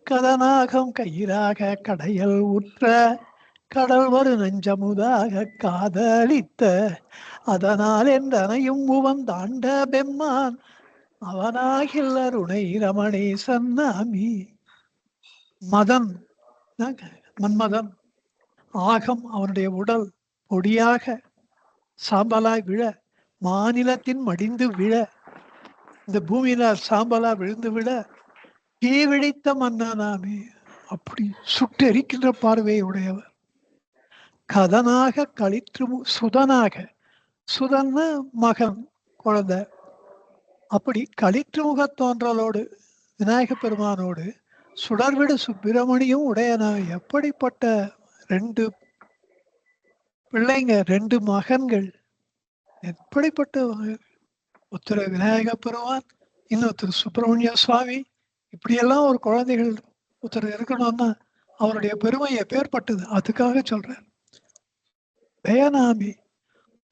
கதனாகம் கயிறாக கடையல் உற்ற கடல் வரு நஞ்சமுதாக காதலித்த, அதனால் என்றனையும் உவந்தாண்ட பெம்மான் அவனாகில் அருணை ரமணேசன் நாமி. மதன் மன்மதன், ஆகம் அவனுடைய உடல் பொடியாக சாம்பலாய் விழ, மாநிலத்தின் மடிந்து விழ, இந்த பூமியில சாம்பலா விழுந்து விழ, தீ விழித்த மன்னனாமே, அப்படி சுட்டெரிக்கின்ற பார்வையை உடையவர். கதனாக களிற்று சுதனாக, சுதன்ன மகன் குழந்தை, அப்படி களிற்று முக தோன்றலோடு விநாயக பெருமானோடு சுடர்விடு சுப்பிரமணியும் உடையன. எப்படிப்பட்ட 2 பிள்ளைங்க, 2 மகன்கள், எப்படிப்பட்ட ஒருத்தர் விநாயக பெருமான், இன்னொருத்தர் சுப்பிரமணிய சுவாமி. இப்படியெல்லாம் ஒரு குழந்தைகள் ஒருத்தர் இருக்கணும்னா அவருடைய பெருமை எப்பேற்பட்டது. அதுக்காக சொல்றார். பயனாமி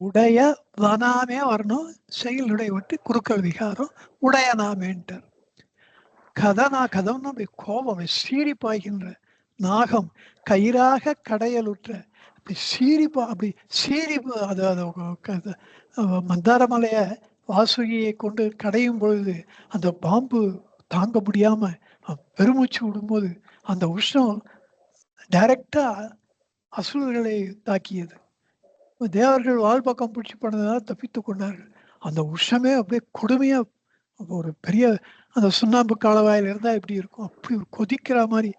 உடைய வனாமே வரணும், செயலுடைய விட்டு குறுக்கள் விகாரம் உடையனாமேன்ட்டார். கதம்னா கோபம் சீறி பாய்கின்ற, நாகம் கயிறாக கடையலுற்ற, அப்படி சீரிப்பா அப்படி சீரி அது மந்தார மலைய வாசுகியை கொண்டு கடையும் பொழுது அந்த பாம்பு தாங்க முடியாம பெருமூச்சு விடும்போது அந்த உஷ்ணம் டைரக்டா அசுரர்களை தாக்கியது. தேவர்கள் வால் பக்கம் பிடிச்சி பண்ணதால் தப்பித்துக் கொண்டார்கள். அந்த உஷ்ணமே அப்படியே கொடுமையா ஒரு பெரிய அந்த சுண்ணாம்பு காலவாயில் இருந்தா எப்படி இருக்கும், அப்படி ஒரு கொதிக்கிற மாதிரி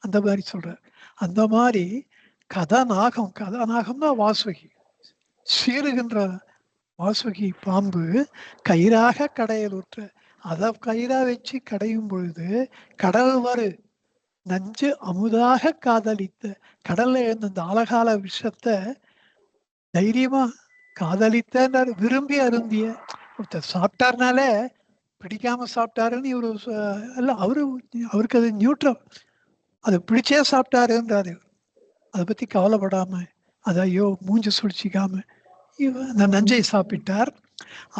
அந்த மாதிரி சொல்றார். அந்த மாதிரி கதாநாகம்னா வாசுகி, சீறுகின்ற வாசுகி பாம்பு கயிறாக கடையில் ஊற்ற, அதை கயிறா வச்சு கடையும் பொழுது கடல் வரு நஞ்சு அமுதாக காதலித்த, கடல்ல எழுந்த அந்த அழகால விஷத்தை தைரியமா காதலித்த விரும்பி அருந்திய ஒருத்தர் சாப்பிட்டாருனாலே பிடிக்காம சாப்பிட்டாருன்னு இவரு இல்ல, அவருக்கு அது நியூட்ரல், அது பிடிச்சே சாப்பிட்டாருன்றாரு. அதை பத்தி கவலைப்படாம அதை ஐயோ மூஞ்சி சுழிச்சிக்காம அந்த நஞ்சை சாப்பிட்டார்.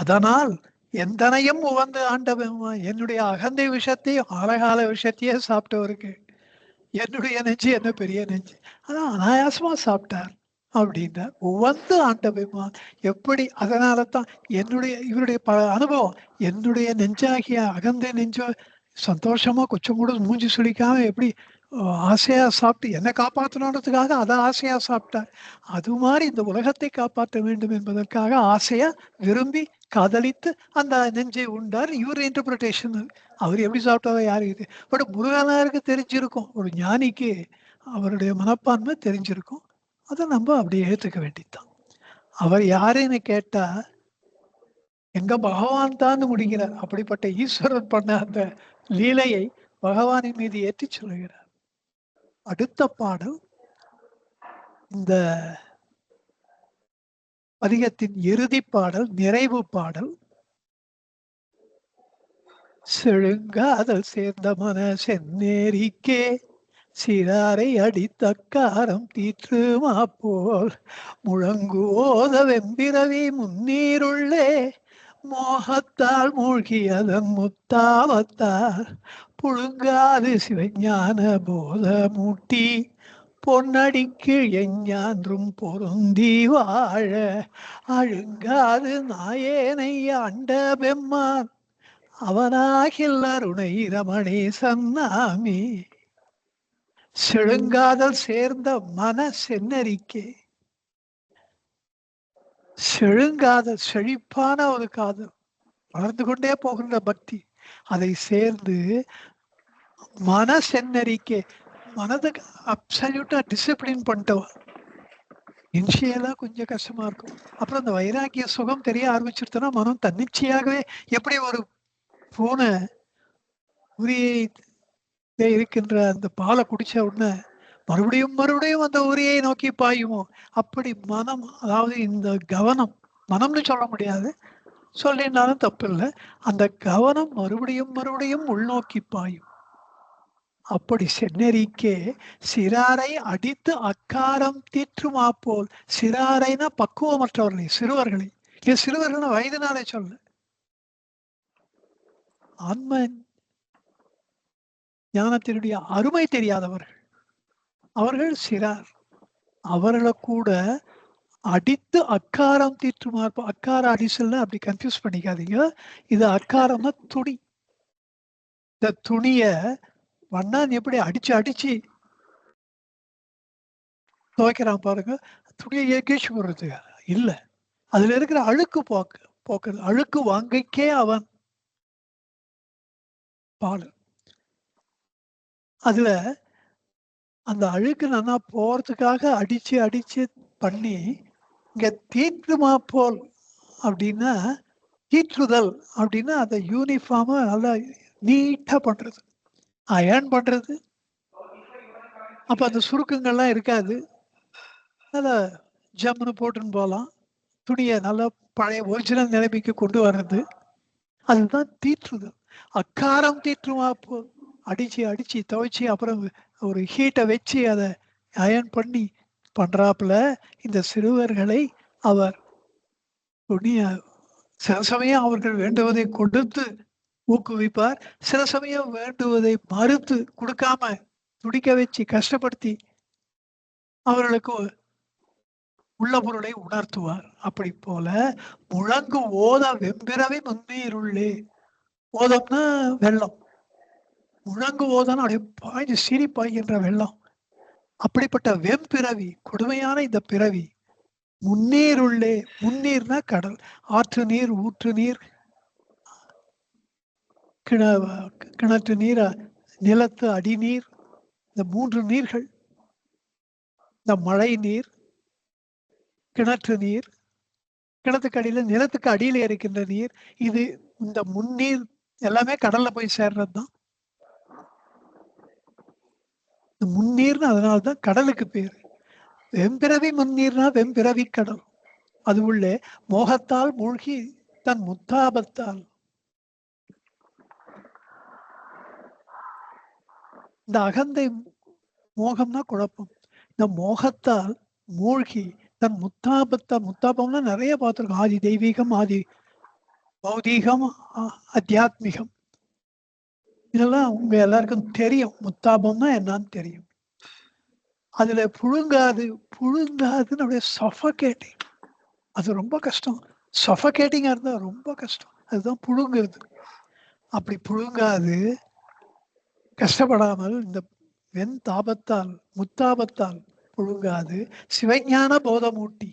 அதனால் எந்தனையும் உவந்து ஆண்டவன், என்னுடைய அகந்தை விஷயத்தையும் அழகால விஷயத்தையே சாப்பிட்டவருக்கு என்னுடைய நெஞ்சு என்ன பெரிய நெஞ்சு, அதான் அனாயாசமா சாப்பிட்டார் அப்படின்னா உவந்து ஆண்டவமா. எப்படி? அதனால தான் இவருடைய அனுபவம், என்னுடைய நெஞ்சாகிய அகந்தை நெஞ்சோ சந்தோஷமா கொஞ்சம் கூட மூஞ்சி சுழிக்காம எப்படி ஆசையா சாப்பிட்டு என்னை காப்பாற்றணுன்றதுக்காக அதை ஆசையா சாப்பிட்டார். அது மாதிரி இந்த உலகத்தை காப்பாற்ற வேண்டும் என்பதற்காக ஆசையா விரும்பி காதலித்து அந்த நெஞ்சை உண்டார். இவர் இன்டர்பிரிட்டேஷன், அவர் எப்படி சாப்பிட்டாரோ யாரு இது. பட் முருகனாருக்கு தெரிஞ்சிருக்கும், ஒரு ஞானிக்கு அவருடைய மனப்பான்மை தெரிஞ்சிருக்கும். அதை நம்ம அப்படியே ஏற்றுக்க வேண்டியதுதான். அவர் யாருன்னு கேட்டா எங்க பகவான் தான் முடிகிறார். அப்படிப்பட்ட ஈஸ்வரன் பண்ண அந்த லீலையை பகவானின் மீது ஏற்றி சொல்லுகிறார். அடுத்த பாடல் இந்த பதிகத்தின் இறுதி பாடல், நிறைவு பாடல். செழுங்காதல் சேர்ந்த மன செந்நேரிக்கே சிறாரை அடித்தக்காரம் தீற்றுமா போல் முழங்குவோத வெம்பிரவி முன்னீருள்ளே மோகத்தால் மூழ்கியதன் முத்தாவத்தால் புழுங்காது சிவஞான போத மூட்டி பொன்னடிக்கு எஞ்ஞான்றும் பொருந்தி வாழ அழுங்காது நாயேனை ஆண்ட பெம்மான் அவனாகில் அருணை ரமணே சன்னாமி. செழுங்காதல் சேர்ந்த மன செந்நெறிக்கே, செழுங்காதல் செழிப்பான ஒரு காதல், வளர்ந்து கொண்டே போகின்ற பக்தி, அதை சேர்ந்து மன செந்நெறிக்கே, மனதுக்கு அப்சல்யூட்டா டிசிப்ளின் பண்ணிட்டவன். இனிஷியலா கொஞ்சம் கஷ்டமா இருக்கும், அப்புறம் அந்த வைராக்கிய சுகம் தெரிய ஆரம்பிச்சிருத்தோன்னா மனம் தன்னிச்சையாகவே, எப்படி ஒரு பூனை உரியை இருக்கின்ற அந்த பாலை குடிச்ச உடனே மறுபடியும் மறுபடியும் அந்த உரியை நோக்கி பாயுமோ, அப்படி மனம், அதாவது இந்த கவனம், மனம்னு சொல்ல முடியாது, சொல்லினாலும் தப்பு இல்லை, அந்த கவனம் மறுபடியும் மறுபடியும் உள்நோக்கி பாயும். அப்படி செந்நெறிக்கே சிறாரை அடித்து அக்காரம் தீற்றுமா போல். சிறாரைனா பக்குவமற்றவர்களை, சிறுவர்களை. சிறுவர்கள் வயதினாலே சொல்ல, ஆன்ம ஞானத்தினுடைய அருமை தெரியாதவர்கள், அவர்கள் சிறார். அவர்களை கூட அடித்து அக்காரம் தீற்றுமா. அக்கார அடிசல்ல அப்படி கன்ஃபியூஸ் பண்ணிக்காதீங்க. இது அக்காரம்னா துணி. இந்த துணிய வண்ணான் எப்படி அடிச்சு அடிச்சு துவைக்கிறான் பாருங்க, துணியை ஏகேச்சு போடுறது இல்ல, அதுல இருக்கிற அழுக்கு போக்குறது. அழுக்கு வாங்கிக்கே அவன் பாடு. அதுல அந்த அழுக்கு நல்லா போறதுக்காக அடிச்சு அடிச்சு பண்ணி, இங்க தீற்றுமா போல் அப்படின்னா, தீற்றுதல் அப்படின்னா அந்த யூனிஃபார்மா நல்லா நீட்டா பண்றது, அயர்ன் பண்றது. அப்ப அந்த சுருக்கங்கள்லாம் இருக்காது, நல்லா ஜம்முன்னு போட்டுன்னு போகலாம். துணியை நல்லா பழைய ஒரிஜினல் நிலைமைக்கு கொண்டு வர்றது, அதுதான் தீற்றுதல். அக்காரம் தீற்றுமா போல் அடிச்சு அடிச்சு துவைச்சி அப்புறம் ஒரு ஹீட்டை வச்சு அதை அயர்ன் பண்ணி பண்றாப்புல இந்த சிறுவர்களை அவர் துணிய சில சமயம் அவர்கள் வேண்டுவதை கொடுத்து ஊக்குவிப்பார், சில சமயம் வேண்டுவதை மறுத்து கொடுக்காம துடிக்க வச்சு கஷ்டப்படுத்தி அவர்களுக்கு உள்ள பொருளை உணர்த்துவார். அப்படி போல முழங்கு ஓத வெம்பிறவை முன்னீருள்ளே. ஓதம்னா வெள்ளம், முழங்கு ஓதனா அப்படியே பாய்ந்து சீறி பாய்கின்ற வெள்ளம். அப்படிப்பட்ட வெம்பிறவி, கொடுமையான இந்த பிறவி முன்னீருள்ளே. முன்னீர்னா கடல், ஆற்று நீர், ஊற்று நீர், கிணற்று நீர், நிலத்து அடிநீர், இந்த 3 நீர்கள், இந்த மழை நீர், கிணற்று நீர், கிணத்துக்கு அடியில நிலத்துக்கு அடியில இருக்கின்ற நீர், இது இந்த முன்னீர் எல்லாமே கடல்ல போய் சேர்றதுதான் இந்த முன்னீர்னு. அதனால்தான் கடலுக்கு பேரு. வெம்பிறவி முன்னீர்னா வெம்பிறவி கடல். அது உள்ளே மோகத்தால் மூழ்கி தன் முத்தாபத்தால், இந்த அகந்தை மோகம்னா குழப்பம், இந்த மோகத்தால் மூழ்கி தன் முத்தாபத்தால், முத்தாபம்னா நிறைய பார்த்துருக்கோம். ஆதி தெய்வீகம், ஆதி பௌதீகம், அத்தியாத்மிகம், இதெல்லாம் உங்க எல்லாருக்கும் தெரியும். முத்தாபம்னா என்னன்னு தெரியும். அதுல புழுங்காதுன்னு அப்படியே சஃபகேட்டிங், அது ரொம்ப கஷ்டம். சஃபகேட்டிங்கா இருந்தா ரொம்ப கஷ்டம், அதுதான் புழுங்குறது. அப்படி புழுங்காது கஷ்டப்படாமல் இந்த வெண் தாபத்தால், முத்தாபத்தால் புழுங்காது சிவஞான போதமூட்டி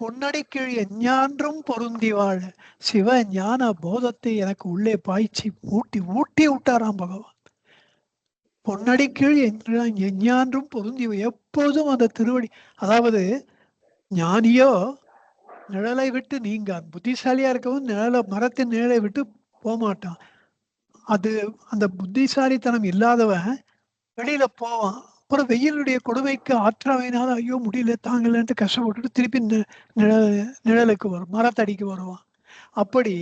பொன்னடிக்கீழ் எஞ்ஞான்றும் பொருந்தி வாழ. சிவ ஞான போதத்தை எனக்கு உள்ளே பாய்ச்சி ஊட்டி விட்டாராம் பகவான். பொன்னடிக்கீழ் எஞ்ஞான்றும் பொருந்தி, எப்போதும் அந்த திருவடி. அதாவது ஞானியோ நிழலை விட்டு நீங்கான், புத்திசாலியா இருக்கவும் மரத்தின் நிழலை விட்டு போகமாட்டான். அது அந்த புத்திசாலித்தனம் இல்லாதவன் வெளியில போவான். அப்புறம் வெயிலுடைய கொடுமைக்கு ஆற்றாமையினால ஐயோ முடியல தாங்கலன்ட்டு கஷ்டப்பட்டுட்டு திருப்பி நிழலுக்கு வரும், மரத்தடிக்கு வருவான். அப்படி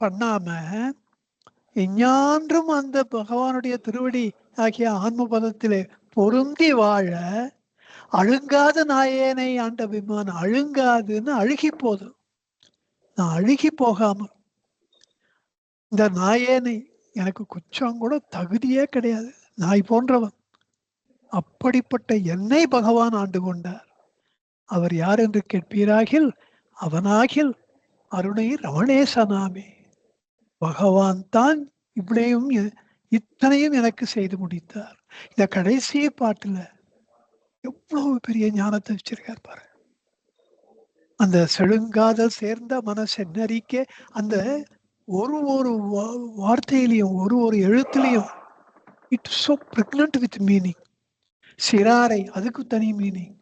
பண்ணாம எஞ்ஞான்றும் அந்த பகவானுடைய திருவடி ஆகிய ஆன்ம பதத்திலே பொருந்தி வாழ. அழுங்காத நாயேனை ஆண்ட விமானம், அழுங்காதுன்னு அழுகி போதும், நான் அழுகி போகாம. இந்த நாயேனை எனக்கு கொஞ்சம் கூட தகுதியே கிடையாது, நாய் போன்றவன். அப்படிப்பட்ட என்னை பகவான் ஆண்டு கொண்டார். அவர் யார் என்று கேட்பீராகில் அவனாகில் அருணை ரமணேசனாமே. பகவான் தான் இவ்வளையும் இத்தனையும் எனக்கு செய்து முடித்தார். இந்த கடைசி பாட்டுல எவ்வளவு பெரிய ஞானத்தை வச்சிருக்கார் பாரு. அந்த செழுங்காதல் சேர்ந்த மனசென்னறிக்கே, அந்த ஒரு வார்த்தையிலையும் ஒரு எழுத்துலையும் it's so pregnant with meaning. சிறாரை, அதுக்கு தனி மீனிங்.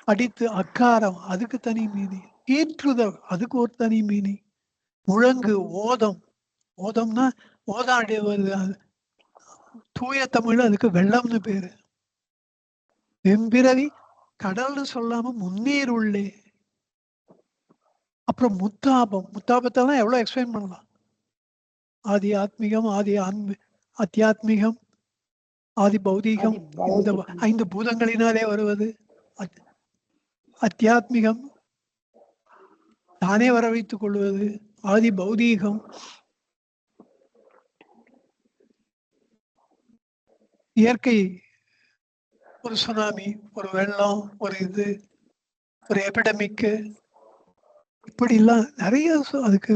அடித்து அக்காரம், அதுக்கு தனி மீனிங். ஈற்றுதல், அதுக்கு ஒரு தனி மீனிங். முழங்கு ஓதம், ஓதம்னா ஓதாடி தூய தமிழ், அதுக்கு வெள்ளம்னு பேரு. வெம்பிறவி கடல்னு சொல்லாம முன்னீர் உள்ளே. அப்புறம் முத்தாபம், முத்தாபத்தெல்லாம் எவ்வளவு எக்ஸ்பிளைன் பண்ணலாம். ஆதி ஆத்மிகம், ஆதி அத்தியாத்மிகம், ஆதி பௌதீகம், இந்த 5 பூதங்களினாலே வருவது. அத்தியாத்மிகம் தானே வர வைத்துக் கொள்வது. ஆதி பௌதீகம் இயற்கை, ஒரு சுனாமி, ஒரு வெள்ளம், ஒரு ஒரு எபிடமிக்கு, இப்படி எல்லாம் நிறைய. அதுக்கு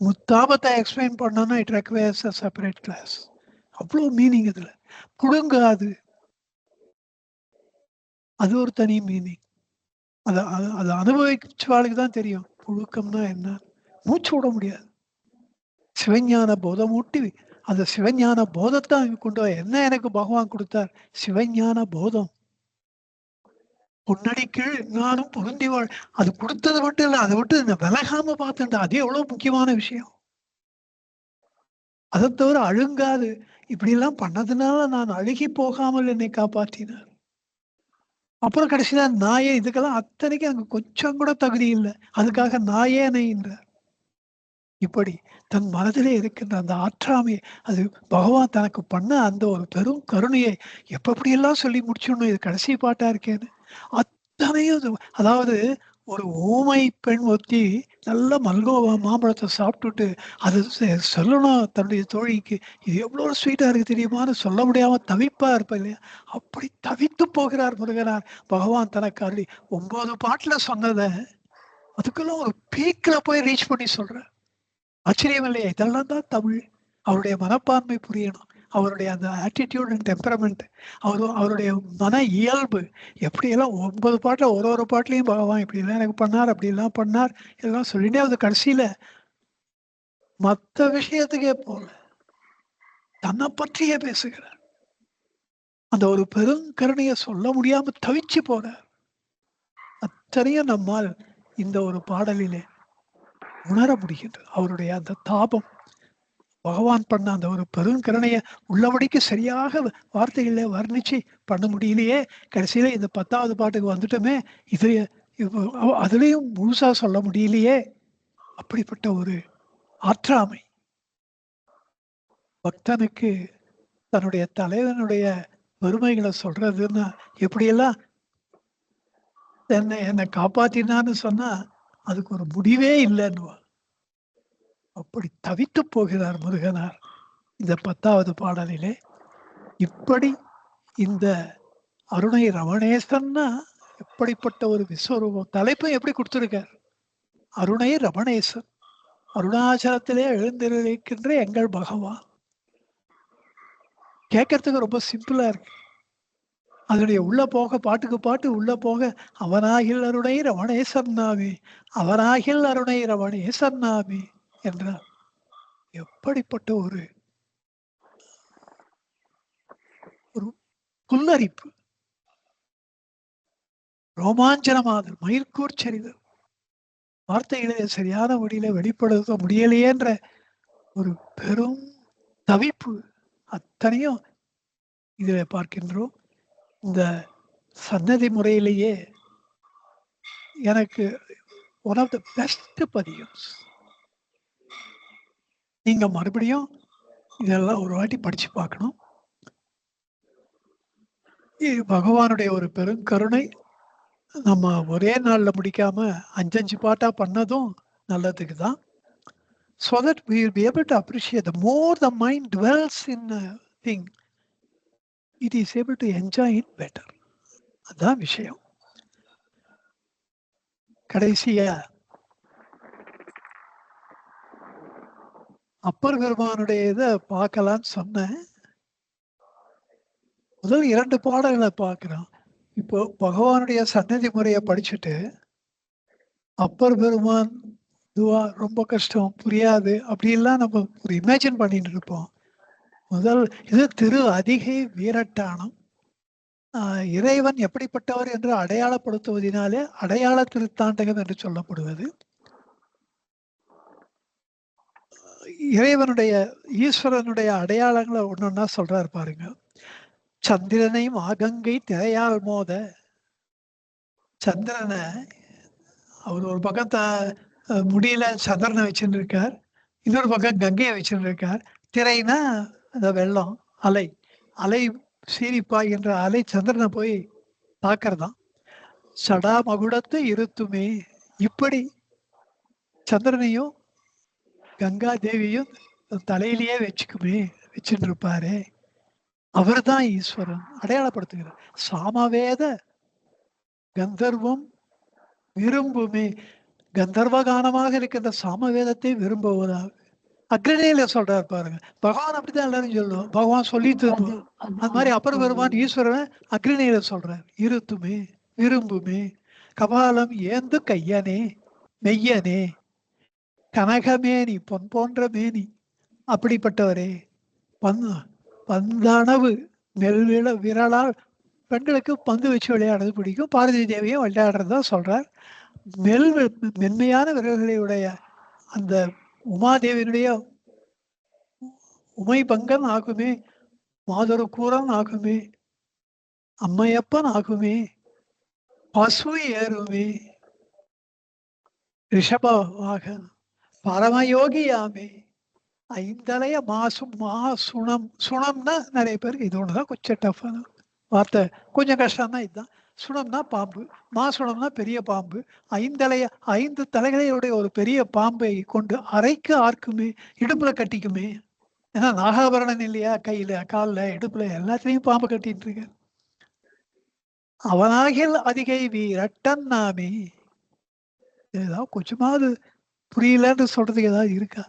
முத்தாபத்தை எக்ஸ்பிளைன் பண்ணோம்னா it requires a separate class. அவ்வளவு மீனிங் இதுல. புழுங்காது, அது ஒரு தனி மீனிங். அதை அனுபவிச்சவாளுக்கு தான் தெரியும் புழுக்கம்னா என்ன. மூச்சு விட முடியாது. சிவஞான போதம் ஊட்டி, அந்த சிவஞான போதத்தை அங்க கொண்டு வர என்ன எனக்கு பகவான் கொடுத்தார்? சிவஞான போதம். பொன்னடி கீழ் நானும் பொருந்தி வாழ். அது கொடுத்தது மட்டும் இல்லை, அதை விட்டு இந்த விலகாம பார்த்துட்டா அது எவ்வளவு முக்கியமான விஷயம். அதை தவிர அழுங்காது, இப்படி எல்லாம் பண்ணதுனால நான் அழுகி போகாமல் என்னை காப்பாற்றினார். அப்புறம் கடைசியில நாயே, இதுக்கெல்லாம் அத்தனைக்கு அங்க கொஞ்சம் கூட தகுதி இல்லை, அதுக்காக நாயேனை என்றார். இப்படி தன் மனதிலே இருக்கின்ற அந்த ஆற்றாமையை, அது பகவான் தனக்கு பண்ண அந்த ஒரு பெரும் கருணையை எப்படியெல்லாம் சொல்லி முடிச்சிடணும். இது கடைசி பாட்டா இருக்கேன்னு அத்தனையும். அதாவது ஒரு ஊமை பெண் ஒருத்தி நல்ல மல்கோவா மாம்பழத்தை சாப்பிட்டுட்டு அது சொல்லணும் தன்னுடைய தோழிக்கு, இது எவ்வளோ ஸ்வீட்டா இருக்கு தெரியுமான்னு சொல்ல முடியாம தவிப்பா இருப்பா இல்லையா? அப்படி தவித்து போகிறார் முருகனார். பகவான் தனக்கு அருளி 9 பாட்டுல சொன்னத அதுக்குள்ள ஒரு பீக்ல போய் ரீச் பண்ணி சொல்றார். ஆச்சரியம் இல்லையா? இதெல்லாம் தான் தமிழ். அவருடைய மனப்பான்மை புரியணும். அவருடைய அந்த ஆட்டிடியூட் அண்ட் டெம்பரமெண்ட், அவருடைய மன இயல்பு எப்படியெல்லாம் 9 பாட்டுல ஒரு பாட்டுலையும் பகவான் இப்படிலாம் எனக்கு பண்ணார், அப்படிலாம் பண்ணார், இதெல்லாம் சொல்லிட்டே அது கடைசியில மற்ற விஷயத்துக்கே போல தன்னை பற்றியே பேசுகிறார். அந்த ஒரு பெருங்கருணையை சொல்ல முடியாம தவிச்சு போனார். அத்தனையும் நம்மால் இந்த ஒரு பாடலிலே உணர முடிகின்றது. அவருடைய அந்த தாபம், பகவான் பண்ண அந்த ஒரு பெருங்கருணையை உள்ளபடிக்கு சரியாக வார்த்தைகள வர்ணிச்சு பண்ண முடியலையே. கடைசியில இந்த 10வது பாட்டுக்கு வந்துட்டோமே, இது அதுலயும் முழுசா சொல்ல முடியலையே. அப்படிப்பட்ட ஒரு ஆற்றாமை பக்தனுக்கு தன்னுடைய தலைவனுடைய பெருமைகளை சொல்றதுன்னா எப்படியெல்லாம் என்னை காப்பாத்தினான்னு சொன்னா அதுக்கு ஒரு முடிவே இல்லைன்னு அப்படி தவித்து போகிறார் முருகனார் இந்த 10வது பாடலிலே. இப்படி இந்த அருணை ரமணேசன்னா எப்படிப்பட்ட ஒரு விஸ்வரூபம். தலைப்பும் எப்படி கொடுத்திருக்கார், அருணை ரமணேசன், அருணாச்சலத்திலே எழுந்திருக்கின்ற எங்கள் பகவான். கேட்கறதுக்கு ரொம்ப சிம்பிளா இருக்கு. அதனுடைய உள்ள போக பாட்டுக்கு பாட்டு உள்ள போக அவனாகில் அருணை ரமணேசன் நாமே, அவனாகில் அருணை ரமணேசன் நாமே என்றார். எப்படிப்பட்ட ஒரு ஒரு புல்லரிப்பு, ரோமாஞ்சனமாதல், மயிர்கூர் சரிதல், வார்த்தைகளை சரியான வழியில வெளிப்படுத்த முடியலையேன்ற ஒரு பெரும் தவிப்பு அத்தனையும் இதில் பார்க்கின்றோம். இந்த சன்னதி முறையிலேயே எனக்கு ஒன் ஆஃப் த பெஸ்ட் பதியம்ஸ். நீங்க மறுபடியும் இதெல்லாம் ஒரு வாட்டி படிச்சு பார்க்கணும். பகவானுடைய ஒரு பெருங்கருணை நம்ம ஒரே நாள்ல முடிக்காம 5 பாட்டா பண்ணதும் நல்லதுக்கு தான். So that we will be able to appreciate, the more the mind dwells in a thing, it is able to enjoy it better. அதான் விஷயம். கடைசியா அப்பர் பெருமானுடைய இதை பார்க்கலான்னு சொன்னேன். முதல் 2 பாடல்களை பார்க்கிறோம். இப்போ பகவானுடைய சன்னதி முறையை படிச்சுட்டு அப்பர் பெருமான் துவா ரொம்ப கஷ்டம், புரியாது, அப்படிலாம் நம்ம ஒரு இமேஜின் பண்ணிட்டு இருப்போம். முதல் இது திரு அதிகை வீரட்டானம். இறைவன் எப்படிப்பட்டவர் என்று அடையாளப்படுத்துவதனாலே அடையாள திருத்தாண்டகம் என்று சொல்லப்படுவது. இறைவனுடைய ஈஸ்வரனுடைய அடையாளங்களை ஒன்னொன்னா சொல்றாரு பாருங்க. சந்திரனை மாகங்கை திரையால் மோத, சந்திரனை அவர் ஒரு பக்கத்தை முடியல சந்திரனை வச்சுட்டு இருக்கார், இன்னொரு பக்கம் கங்கையை வச்சுட்டு இருக்கார். திரைனா அந்த வெள்ளம், அலை, அலை சீரிப்பாய்கின்ற அலை சந்திரனை போய் பார்க்கறதான். சடா மகுடத்து இருத்துமே, இப்படி சந்திரனையும் கங்கா தேவியும் தலையிலேயே வச்சுட்டு இருப்பாரு. அவர் தான் ஈஸ்வரன் அடையாளப்படுத்துகிறார். சாமவேத கந்தர்வம் விரும்புமே, கந்தர்வகானமாக இருக்கின்ற சாமவேதத்தை விரும்புவதாக அக்னியில சொல்றாரு பாருங்க. பகவான் அப்படித்தான் எல்லாரும் சொல்லுவோம், பகவான் சொல்லிட்டு அந்த மாதிரி அப்பர் பெருமான் ஈஸ்வரன் அக்னியில சொல்றார். இருத்துமே விரும்புமே, கபாலம் ஏந்து கையனே மெய்யனே, கனகமேனி பொன் போன்ற மேனி, அப்படிப்பட்டவரே, பந்தளவு நெல்வில விரலால், பெண்களுக்கு பந்து வச்சு விளையாடுறது பிடிக்கும், பார்வதி தேவியும் விளையாடுறதா சொல்றார். மென்மையான விரல்களுடைய அந்த உமாதேவியினுடைய உமை பங்கன் ஆகுமே, மாதொரு கூறன் ஆகுமே, அம்மையப்பன் ஆகுமே, பசு ஏறுமே, ரிஷபவாக பரமயோகியாமே, ஐந்தலைய சுணம்னா நிறைய பேருக்கு இது ஒண்ணுதான் கொஞ்சம் டஃப்பான வார்த்தை, கொஞ்சம் கஷ்டம் தான். இதுதான் சுணம்னா பாம்பு, மாசுணம்னா பெரிய பாம்பு. 5 தலைகளையுடைய ஒரு பெரிய பாம்பை கொண்டு அரைக்கு ஆர்க்குமே, இடுப்புல கட்டிக்குமே. ஏன்னா நாகாபரணம் இல்லையா, கையில, கால்ல, இடுப்புல எல்லாத்துலயும் பாம்பு கட்டிட்டு இருக்க. அவனாகில் அதிகை வீரட்டன் நாமே. ஏதாவது கொஞ்சமாவது புரியலன்னு சொல்றதுக்கு ஏதாவது இருக்கா?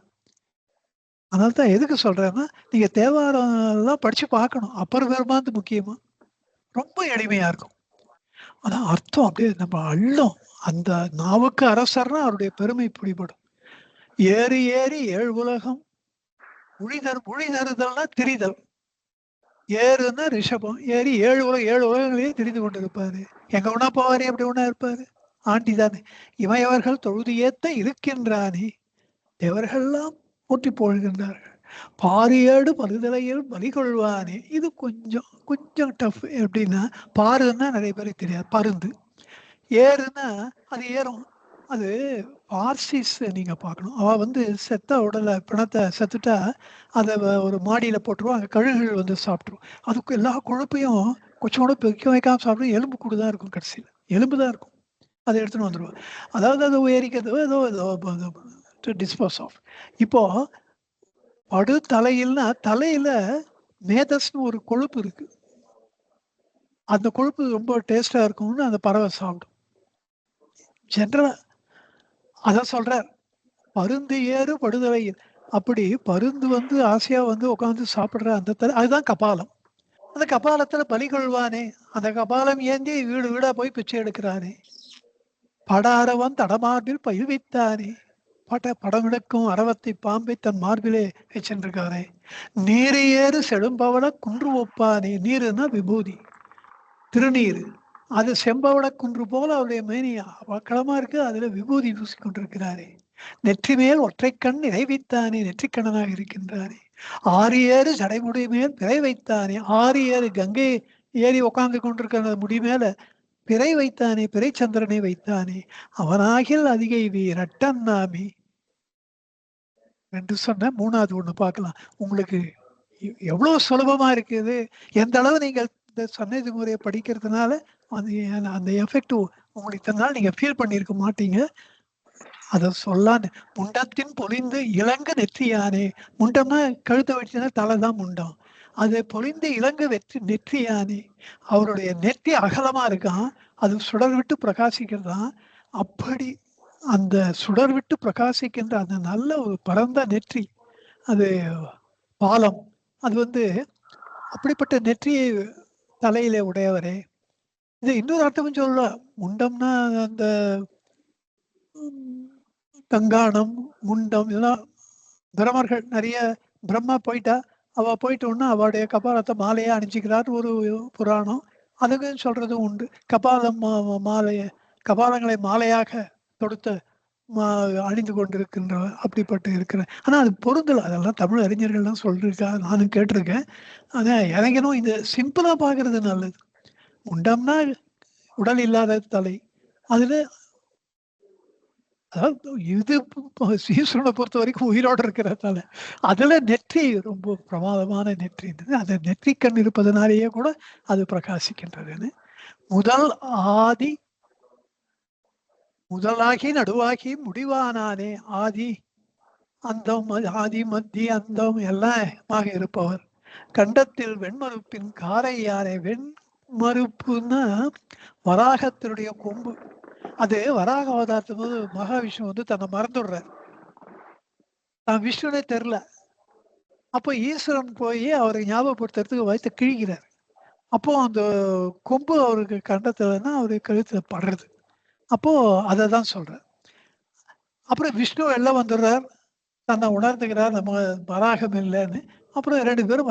அதனால தான் எதுக்கு சொல்றேன்னா, நீங்க தேவாரம் எல்லாம் படிச்சு பார்க்கணும். அப்பர் பெருமாந்து முக்கியமா. ரொம்ப எளிமையா இருக்கும். ஆனா அர்த்தம் அப்படியே நம்ம அள்ளும். அந்த நாவுக்கு அரசர்னா அவருடைய பெருமை பிடிபடும். ஏறி ஏறி ஏழு உலகம் மொழி தருதல்னா திரிதல். ஏறுன்னா ரிஷபம். ஏறி ஏழு உலகங்களையே திரிந்து கொண்டிருப்பாரு. எங்க வேணா போவாரு, எப்படி வேணா இருப்பாரு. ஆண்டி தானே. இமையவர்கள் தொழுது ஏத்த இருக்கின்றானே. தேவர்கள்லாம் போற்றி போழ்கின்றார்கள். பாரியேடு பருதலையில் பலி கொள்வானே. இது கொஞ்சம் கொஞ்சம் டஃப். எப்படின்னா, பாருன்னா நிறைய பேருக்கு தெரியாது. பருந்து. ஏறுன்னா அது ஏறும். அது பார்சிஸ் நீங்க பார்க்கணும். அவ வந்து செத்த உடலை பிணத்தை செத்துட்டா அதை ஒரு மாடியில போட்டுருவோம். அங்கே கழுகுகள் வந்து சாப்பிட்ரும். அதுக்கு எல்லா கொழுப்பையும் கொஞ்சோட பெக்க வைக்காம சாப்பிடும். எலும்பு கூட தான் இருக்கும். கடைசியில் எலும்பு தான் இருக்கும். அதை எடுத்துன்னு வந்துடுவோம். அதாவது அதை உயரிக்கிறது ஏதோ ஏதோ டிஸ்போஸ் ஆஃப். இப்போ படு தலையில்னா தலையில மேதஸ்னு ஒரு கொழுப்பு இருக்கு. அந்த கொழுப்பு ரொம்ப டேஸ்டா இருக்கும்னு அந்த பறவை சாப்பிடும். ஜென்ரலா அதான் சொல்றார். பருந்து ஏறு படுதலையில். அப்படி பருந்து வந்து ஆசையா வந்து உட்காந்து சாப்பிடுற அந்த அதுதான் கபாலம். அந்த கபாலத்துல பலி கொள்வானே. அந்த கபாலம் ஏந்தி வீடு வீடா போய் பிச்சை எடுக்கிறானே. படாரவன் தடமார்பில் பயில்வித்தானே. படம் எடுக்கும் அரவத்தை பாம்பை தன் மார்பிலே வச்சிருக்காரே. நீரு ஏறு செடும்பவள குன்று ஒப்பானே. நீருன்னா விபூதி, திருநீர். அது செம்பவள குன்று போல அவருடைய மேனி வக்களமா இருக்கு. அதுல விபூதி பூசி கொண்டிருக்கிறாரே. நெற்றி மேல் ஒற்றை கண் நிறைவித்தானே. நெற்றிக்கண்ணனாக இருக்கின்றானே. ஆறு ஏறு சடைமுடி மேல் பிறை வைத்தானே. ஆறு ஏறு கங்கை ஏறி உட்கார்ந்து கொண்டிருக்கிற முடி மேல பிறை வைத்தானே. பிறை சந்திரனை வைத்தானே. அவனாகில் அதிகை வீரட்டன் நாமே என்று சொன்ன மூணாவது ஒண்ணு பார்க்கலாம். உங்களுக்கு எவ்வளவு சுலபமா இருக்குது. எந்த அளவு நீங்கள் இந்த சன்னதி முறையை படிக்கிறதுனால அந்த எஃபெக்ட் உங்களுக்கு இத்தனை நாள் நீங்க ஃபீல் பண்ணியிருக்க மாட்டீங்க. அதை சொல்லான்னு. முண்டத்தின் பொழிந்து இளங்க நெற்றியானே. முண்டம்னா கழுத்தை வச்சுன்னா தலைதான் முண்டம். அது பொழிந்து இளங்க நெற்றியானே. அவருடைய நெற்றி அகலமா இருக்கான். அது சுடர் விட்டு பிரகாசிக்கிறதான். அப்படி அந்த சுடர் விட்டு பிரகாசிக்கின்ற அந்த நல்ல ஒரு பரந்த நெற்றி, அது பாலம். அது வந்து அப்படிப்பட்ட நெற்றியை தலையில உடையவரே. இது இன்னொரு அர்த்தமும் சொல்லலாம். முண்டம்னா அந்த கங்காணம், முண்டம் இதெல்லாம் பிரமர்கள் நிறைய. பிரம்மா போயிட்டா, அவ போயிட்டோன்னா அவளுடைய கபாலத்தை மாலையா அணிஞ்சிக்கிறார் ஒரு புராணம். அதுக்கு சொல்றதும் உண்டு. கபாலம் மாலைய கபாலங்களை மாலையாக தொடுத்த அணிந்து கொண்டிருக்கின்ற அப்படிப்பட்டு இருக்கிறேன். ஆனா அது பொருந்தல. அதெல்லாம் தமிழ் அறிஞர்கள்லாம் சொல்லியிருக்கா, நானும் கேட்டிருக்கேன். ஆனா எனக்கெனும் இந்த சிம்பிளா பார்க்கறது நல்லது. முண்டம்னா உடல் இல்லாத தலை. அதுல அதாவது இது ஈஸ்வரனை பொறுத்த வரைக்கும் உயிரோடு இருக்கிற தலை. அதுல நெற்றி ரொம்ப பிரமாதமான நெற்றி. அந்த நெற்றி கண் இருப்பதனாலேயே கூட அது பிரகாசிக்கின்றதுன்னு. முதலாகி நடுவாகி முடிவானானே. ஆதி அந்தம், ஆதி மத்தி அந்தம் எல்லாமாக இருப்பவர். கண்டத்தில் வெண்மருப்பின் காரையானே. வெண்மருப்புன்னா வராகத்தினுடைய கொம்பு. அது வராக அவதாரத்தும் போது மகாவிஷ்ணு வந்து தன்னை மறந்துடுறார். தான் விஷ்ணுனே தெரில. அப்போ ஈஸ்வரன் போய் அவரை ஞாபகப்படுத்துறதுக்கு வயத்தை கிழிக்கிறார். அப்போ அந்த கொம்பு அவருக்கு கண்டத்துலன்னா அவருக்கு கழுத்துல படுறது. அப்போ அதை தான் சொல்றார். அப்புறம் விஷ்ணு எல்லாம் வந்துடுறார். தன்னை உணர்ந்துக்கிறார், நம்ம வராகம் இல்லைன்னு. அப்புறம் 2 பேரும்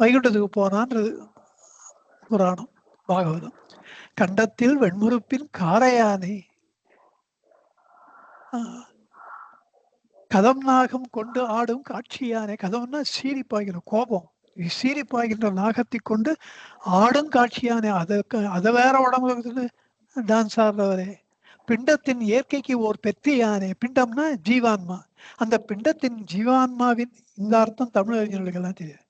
வைகுண்டத்துக்கு போனான்றது புராணம், பாகவதம். கண்டத்தில் வெண்முறுப்பின் காரையானை. கதம் நாகம் கொண்டு ஆடும் காட்சியானே. கதம்னா சீரிப்பாய்கிற கோபம். சீரிப்பாய்கின்ற நாகத்தை கொண்டு ஆடும் காட்சியானே. அதை வேற உடம்புல டான்ஸ் ஆடுறவரே. பிண்டத்தின் இயற்கைக்கு ஓர் பெற்றியானே. பிண்டம்னா ஜீவான்மா. அந்த பிண்டத்தின் ஜீவான்மாவின் இந்த அர்த்தம் தமிழ் அறிஞர்களுக்கெல்லாம் தெரியாது.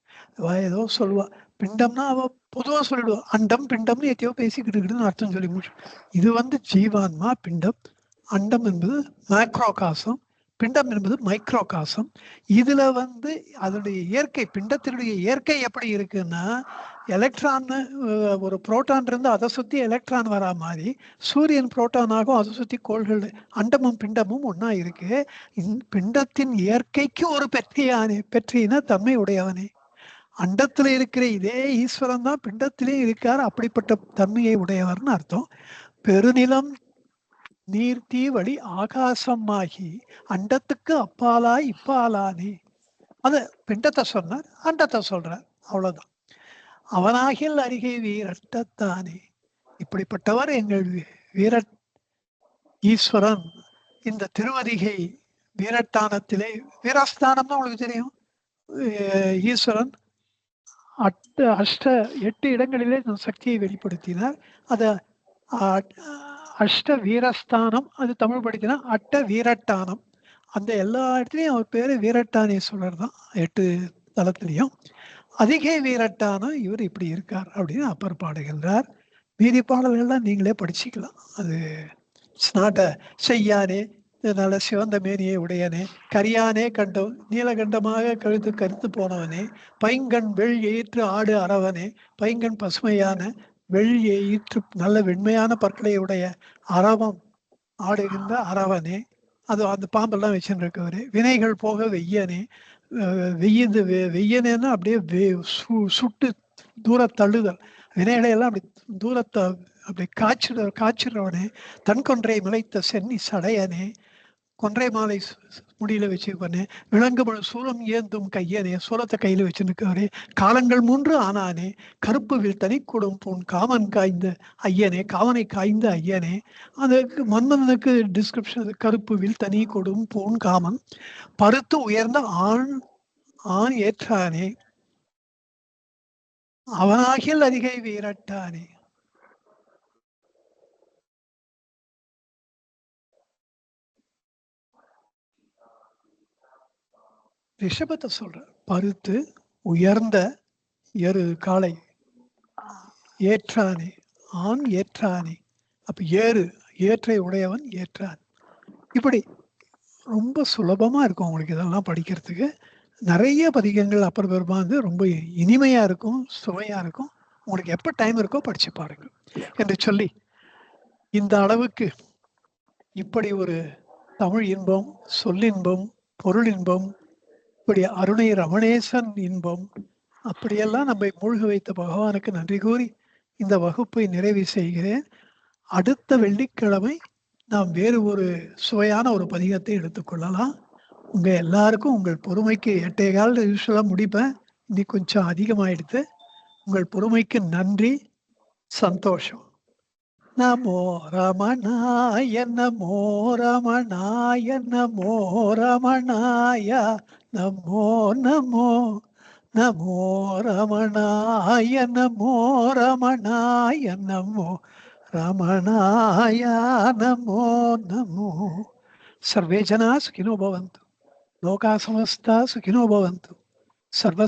ஏதோ சொல்லுவா. பிண்டம்னா அவ பொதுவா சொல்லிடுவோம் அண்டம் பிண்டம்னு எத்தையோ பேசிக்கிட்டு இருக்குன்னு அர்த்தம் சொல்லி முடிச்சு. இது ஜீவான்மா பிண்டம். அண்டம் என்பது மேக்ரோ காசம், பிண்டம் என்பது மைக்ரோ காசம். இதுல அதனுடைய இயற்கை, பிண்டத்தினுடைய இயற்கை எப்படி இருக்குன்னா, எலக்ட்ரான் ஒரு புரோட்டான் இருந்து அதை சுத்தி எலக்ட்ரான் வரா மாதிரி சூரியன் புரோட்டான் ஆகும், அதை சுத்தி கோள்கள். அண்டமும் பிண்டமும் ஒன்னா இருக்கு. பிண்டத்தின் இயற்கைக்கு ஒரு பெற்றின தன்மை உடையவனே. அண்டத்துல இருக்கிற இதே ஈஸ்வரன் தான் பிண்டத்திலே இருக்கார். அப்படிப்பட்ட தன்மையை உடையவர்னு அர்த்தம். பெருநிலம் நீர்த்தி வழி ஆகாசமாகி அண்டத்துக்கு அப்பாலா இப்பாலானே. அது பிண்டத்தை சொன்னார், அண்டத்தை சொல்றார், அவ்வளவுதான். அவனாகில் அருகே வீரட்டத்தானே. இப்படிப்பட்டவர் எங்கள் வீரட் ஈஸ்வரன். இந்த திருவதிகை வீரட்டானத்திலே, வீரஸ்தானம்னு உங்களுக்கு தெரியும், ஈஸ்வரன் 8 இடங்களிலே சக்தியை வெளிப்படுத்தினார். அத அஷ்ட வீரஸ்தானம், அது தமிழ் படிக்கினா அட்ட வீரட்டானம். அந்த எல்லா இடத்துலையும் அவர் பேரு வீரட்டானேஸ்வரர் தான். 8 தலத்திலையும் அதிகே வீரட்டானம் இவர் இப்படி இருக்கார் அப்படின்னு அப்பர் பாடுகின்றார். மீதி பாடல்கள்லாம் நீங்களே படிச்சுக்கலாம். அது ஸ்நாட்ட செய்யானே நல்ல சிவந்த மேனியை உடையனே, கரியானே கண்டம் நீலகண்டமாக கருத்து போனவனே, பைங்கண் வெள் எயிற்று ஆடு அரவனே, பைங்கண் பசுமையான வெள் எயிற்று நல்ல வெண்மையான பற்களை உடைய அரவம் ஆடுகின்ற அரவனே. அது அந்த பாம்பெல்லாம் வச்சுன்னு இருக்கவரே. வினைகள் போக வெய்யனே, வெய்யனேன்னா அப்படியே சுட்டு தூர தள்ளுதல், வினைகளை எல்லாம் அப்படி தூரத்தை அப்படி காய்ச்சிடுறவனே. தன் கொன்றை முளைத்த சென்னி சடையனே, கொன்றை மாலை முடியில வச்சுக்கோனே. விலங்குபடு சூலம் ஏந்தும் கையனே, சூலத்தை கையில வச்சுருக்கவரே. காலங்கள் 3 ஆனானே, கருப்பு வில் தனி கூடும் பூன் காமன் காய்ந்த ஐயனே, காவனை காய்ந்த ஐயனே. அதுக்கு மன்மதனுக்கு டிஸ்கிரிப்ஷன், கருப்பு வில் தனி கூடும் பூன் காமன், பருத்து உயர்ந்த ஆண் ஏற்றானே, அவனாகில் அதிகை வீரட்டானே. ரிஷபத்தை சொல்ற, பருத்து உயர்ந்த காளை ஏற்றானே, ஆண் ஏற்றானே. அப்ப ஏற்றை உடையவன் ஏற்றான். இப்படி ரொம்ப சுலபமா இருக்கும் உங்களுக்கு இதெல்லாம் படிக்கிறதுக்கு. நிறைய பதிகங்கள் அப்பர் பெருமான் ரொம்ப இனிமையா இருக்கும், சுவையா இருக்கும். உங்களுக்கு எப்ப டைம் இருக்கோ படிச்சு பாருங்க என்று சொல்லி, இந்த அளவுக்கு இப்படி ஒரு தமிழ் இன்பம், சொல்லின்பம், பொருள் இன்பம், இப்படி அருணை ரமணேசன் இன்பம், அப்படியெல்லாம் நம்மை மூழ்க வைத்த பகவானுக்கு நன்றி கூறி இந்த வகுப்பை நிறைவு செய்கிறேன். அடுத்த வெள்ளிக்கிழமை நாம் வேறு ஒரு சுவையான ஒரு பதிகத்தை எடுத்துக்கொள்ளலாம். உங்க எல்லாருக்கும் உங்கள் பொறுமைக்கு 8:15 யூஸ்வலா முடிப்பேன், இன்னைக்கு கொஞ்சம் அதிகமாயிடுது. உங்கள் பொறுமைக்கு நன்றி, சந்தோஷம். நமோ ரமணாய நமோ ரமணாய நமோ ரமணாய நமோ நமோ நமோ ரமணாய நமோ ரமணாய நமோ ரமணாய நமோ நமோ. सर्वे जना सुखिनो भवन्तु, लोका समस्ता सुखिनो भवन्तु, सर्व